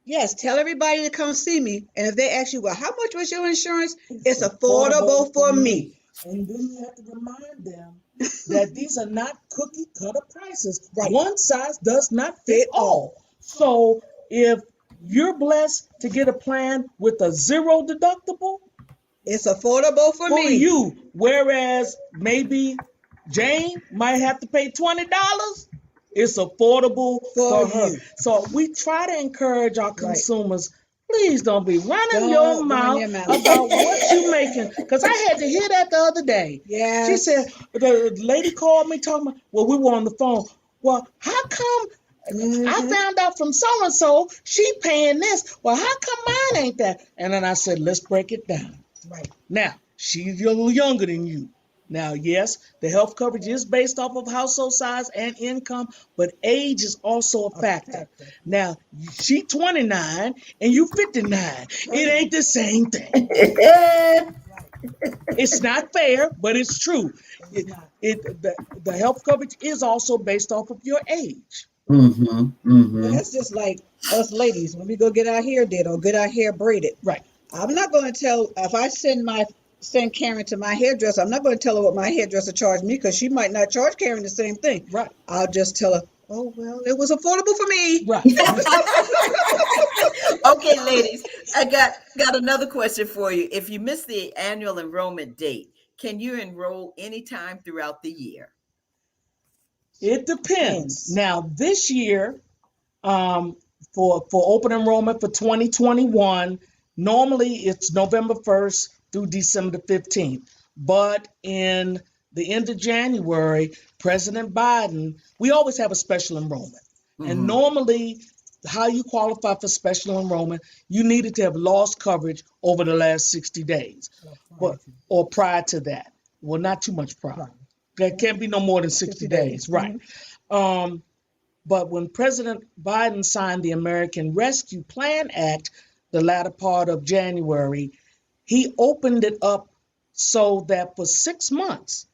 yes, tell everybody to come see me. And if they ask you, well, how much was your insurance? It's affordable for me. And then you have to remind them that these are not cookie cutter prices. Right. One size does not fit all. So if you're blessed to get a plan with a zero deductible, It's affordable for for me. you, whereas maybe Jane might have to pay $20, it's affordable for her. you. So we try to encourage our consumers. Please don't be running Don't your run mouth your mouth. about what you making. Because I had to hear that the other day. Yes. She said, the lady called me talking about, well, we were on the phone. Well, how come I found out from so-and-so she paying this? Well, how come mine ain't that? And then I said, let's break it down. Right. Now, she's a little younger than you. Now, yes, the health coverage is based off of household size and income, but age is also a factor. Now, she 29 and you 59. It ain't the same thing. It's not fair, but it's true. The health coverage is also based off of your age. But that's just like us ladies when we go get our hair did or get our hair braided. Right. I'm not going to tell if I send Karen to my hairdresser. I'm not going to tell her what my hairdresser charged me because she might not charge Karen the same thing. Right. I'll just tell her, oh well, it was affordable for me. Right. Okay, ladies, I got another question for you. If you miss the annual enrollment date, can you enroll anytime throughout the year? It depends. Now, this year, for open enrollment for 2021, normally it's November 1st through December 15th. But in the end of January, President Biden, we always have a special enrollment. And normally, how you qualify for special enrollment, you needed to have lost coverage over the last 60 days or prior to that. Well, not too much prior. That can't be no more than 60 days. Right. But when President Biden signed the American Rescue Plan Act, the latter part of January, he opened it up so that for 6 months,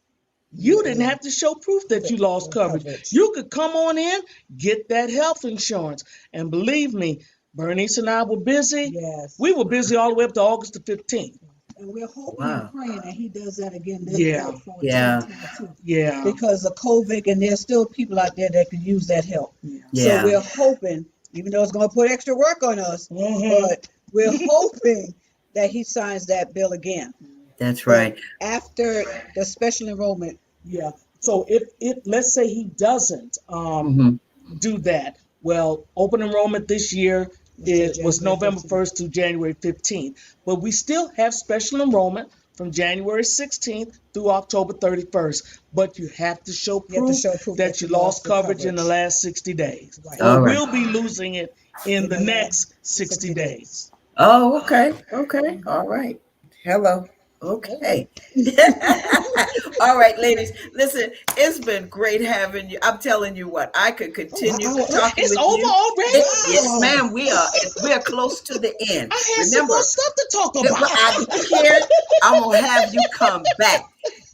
you didn't have to show proof that you lost coverage. You could come on in, get that health insurance. And believe me, Bernice and I were busy. Yes. We were busy all the way up to August the 15th. And we're hoping and praying that he does that again this Yeah. for Yeah. 2022. Yeah. Because of COVID, and there's still people out there that could use that help. Yeah. So we're hoping, even though it's going to put extra work on us, but we're hoping that he signs that bill again. That's right. But after the special enrollment. Yeah. So if let's say he doesn't do that, well, open enrollment this year was November 1st through January 15th. But we still have special enrollment from January 16th through October 31st. But you have to show proof, that you lost coverage in the last 60 days. Right. Or will be losing it in the next 60 days. Oh, okay. Okay. All right. Hello. Okay. All right, ladies. Listen, it's been great having you. I'm telling you what, I could continue talking it's with over you. already? Yes, ma'am. We are close to the end. I had some more stuff to talk about. I'm gonna have you come back.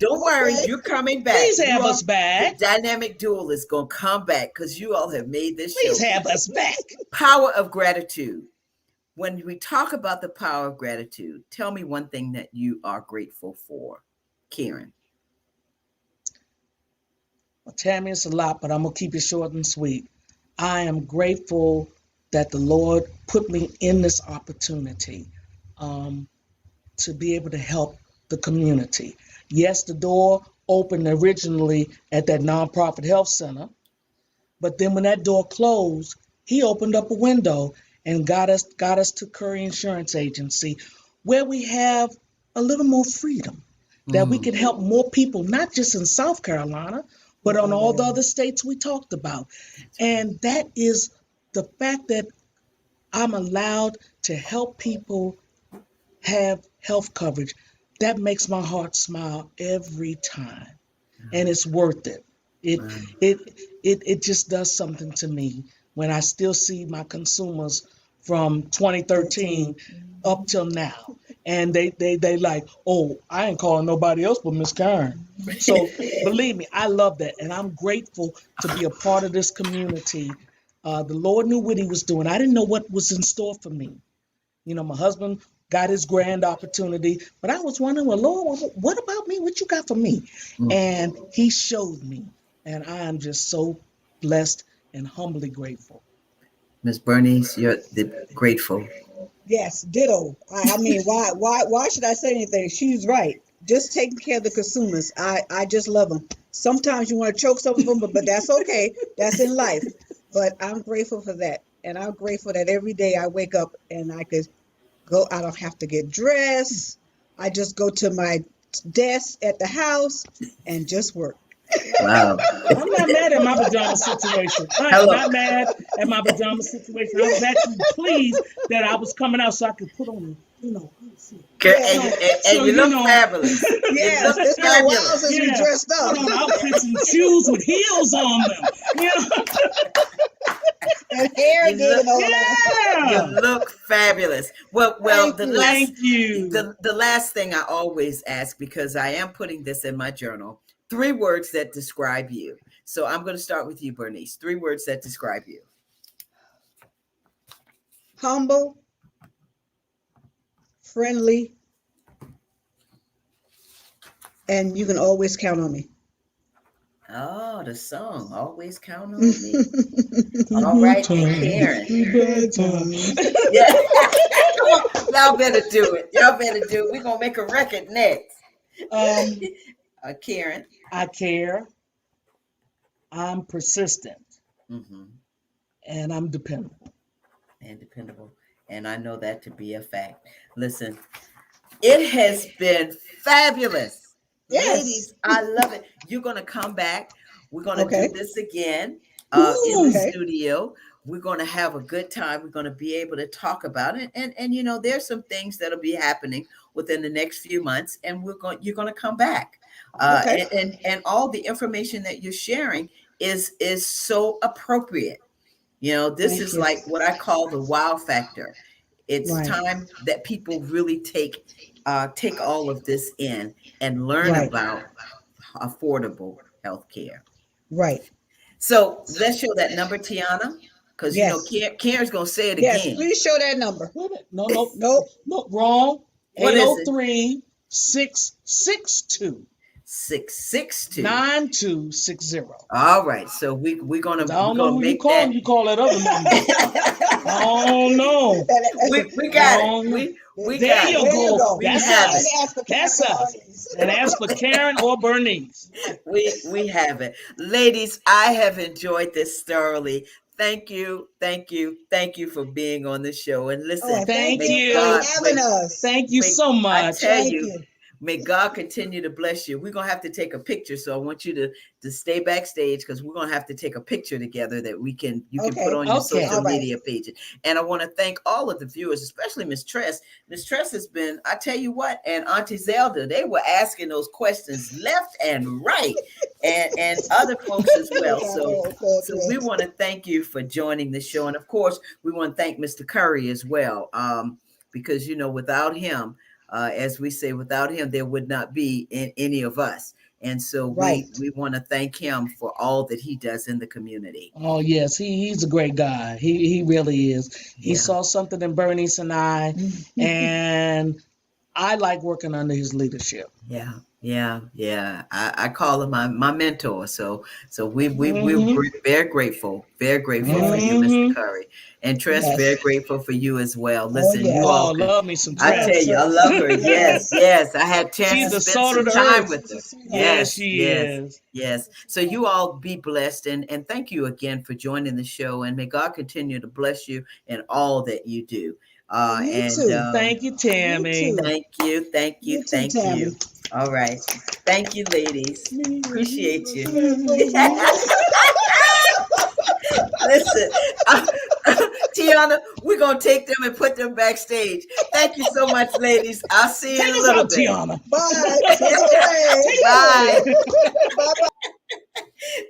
Don't worry, you're coming back. Please have us back. The dynamic duel is gonna come back because you all have made this show. Please have us back. Power of gratitude. When we talk about the power of gratitude, tell me one thing that you are grateful for, Karen. Well, Tammy, it's a lot, but I'm going to keep it short and sweet. I am grateful that the Lord put me in this opportunity to be able to help the community. Yes, the door opened originally at that nonprofit health center, but then when that door closed, he opened up a window and got us to Curry Insurance Agency, where we have a little more freedom, that we can help more people, not just in South Carolina, but on all the other states we talked about. And that is the fact that I'm allowed to help people have health coverage. That makes my heart smile every time, and it's worth it. It just does something to me when I still see my consumers from 2013 up till now. And they like, oh, I ain't calling nobody else but Miss Karen. So believe me, I love that. And I'm grateful to be a part of this community. The Lord knew what he was doing. I didn't know what was in store for me. You know, my husband got his grand opportunity. But I was wondering, well, Lord, what about me? What you got for me? Mm. And he showed me. And I am just so blessed and humbly grateful. Miss Bernice, you're the grateful. Yes, ditto. I mean, why should I say anything? She's right. Just taking care of the consumers. I just love them. Sometimes you want to choke some of them, but that's okay. That's in life. But I'm grateful for that, and I'm grateful that every day I wake up and I could go. I don't have to get dressed. I just go to my desk at the house and just work. Wow. I'm not mad at my pajama situation. I am Hello. not mad at my pajama situation. I was actually pleased that I was coming out so I could put on, Yeah, And so you you look know, fabulous. You yes, look it's been a while fabulous. since we yeah, dressed up. put on outfits and shoes with heels on them. You know, And hair You did look and all that. you yeah. look fabulous. Well, Thank the you. last Thank you. the last thing I always ask, because I am putting this in my journal, 3 words that describe you. So I'm going to start with you, Bernice. 3 words that describe you. Humble, friendly, and you can always count on me. Oh, the song, Always Count on Me. Through All good right, and times, Karen. through bad times. Yeah. Come on. Y'all better do it. Y'all better do it. We're going to make a record next. um, Karen. I care. I'm persistent, Mm-hmm. and I'm dependable. And dependable. And I know that to be a fact. Listen, it has been fabulous. Yes. Ladies, I love it. You're going to come back. We're going to do Okay. this again in the Woo! Okay. studio. We're going to have a good time. We're going to be able to talk about it. And you know, there's some things that'll be happening within the next few months, and you're going to come back. Okay. And all the information that you're sharing is so appropriate. You know, this Thank is you. like what I call the wow factor. It's Right. time that people really take all of this in and learn Right. about affordable health care. Right. So let's show that number, Tiana, because you know Yes. Karen's gonna say it Yes. again. Please show that number. Wait a minute. No, no, Nope. no, wrong. What is it? 803 662 662. 9260. All right, so we're Because gonna I we're don't know gonna who you make call. that. You call that other number. I don't know. We I got it. don't know. We There got you it. There you go. go. We That's have Now it. and us. ask for That's Karen us. Barnes. And ask for Karen or Bernice. We have it. Ladies, I have enjoyed this thoroughly. Thank you, thank you, thank you for being on the show. And Oh, listen, and thank Thank may you for God you. having us. Thank you may so I much. tell Thank you, you. may God continue to bless you. We're gonna have to take a picture, so I want you to stay backstage because we're gonna have to take a picture together that you can put Okay. on your social Okay. All right. media pages. And I want to thank all of the viewers, especially Miss Tress. Miss Tress has been, I tell you what, and Auntie Zelda, they were asking those questions left and right, and other folks as well. Look out So for poor so we dress. want to thank you for joining the show, and of course we want to thank Mr. Curry as well, because you know without him, as we say, without him, there would not be any of us. And so Right. we want to thank him for all that he does in the community. Oh yes, he's a great guy. He really is. He Yeah, saw something in Bernice and I, and I like working under his leadership. yeah. I call him my mentor. So we're Hmm. very grateful for you, Mr. Hmm. Curry, and Tress, very Yes. grateful for you as well. Oh, Listen, you yes. Oh, all can. love me some I tell Yes. Tress. you, I Yes. love her. Yes, Yes. yes. I had a chance She's to the spend salt of some the time earth. with She's her. a sweetheart. Yes, Yes, she yes, is. yes. So you all be blessed, and thank you again for joining the show, and may God continue to bless you in all that you do. You And too. Thank you, You Tammy. too. You too, thank you. Tammy. All right. Thank you, ladies. Me and you Appreciate are you. family. Listen, Tiana, we're going to take them and put them backstage. Thank you so much, ladies. I'll see you in Take a us little out, bit. Tiana. Bye. Take it away. Take Bye. us away. Bye.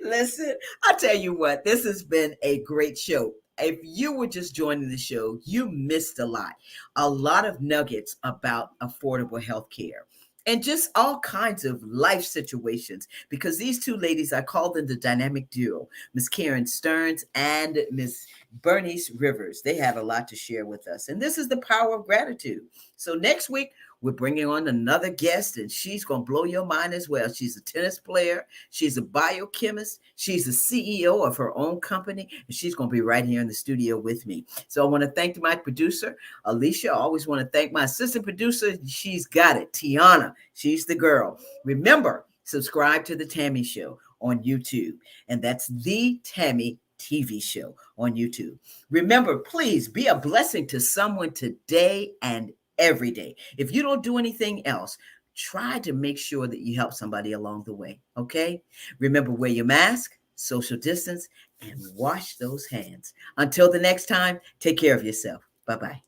Listen, I tell you what, this has been a great show. If you were just joining the show, you missed a lot of nuggets about affordable health care. and just all kinds of life situations. Because these two ladies, I call them the dynamic duo, Miss Karen Stearns and Miss Bernice Rivers. They have a lot to share with us. And this is the power of gratitude. So next week, we're bringing on another guest, and she's going to blow your mind as well. She's a tennis player. She's a biochemist. She's the CEO of her own company, and she's going to be right here in the studio with me. So I want to thank my producer, Alicia. I always want to thank my assistant producer. She's got it. Tiana. She's the girl. Remember, subscribe to the Tammy Show on YouTube. And that's the Tammy TV show on YouTube. Remember, please be a blessing to someone today and every day. If you don't do anything else, try to make sure that you help somebody along the way. Okay? Remember, wear your mask, social distance, and wash those hands. Until the next time, take care of yourself. Bye-bye.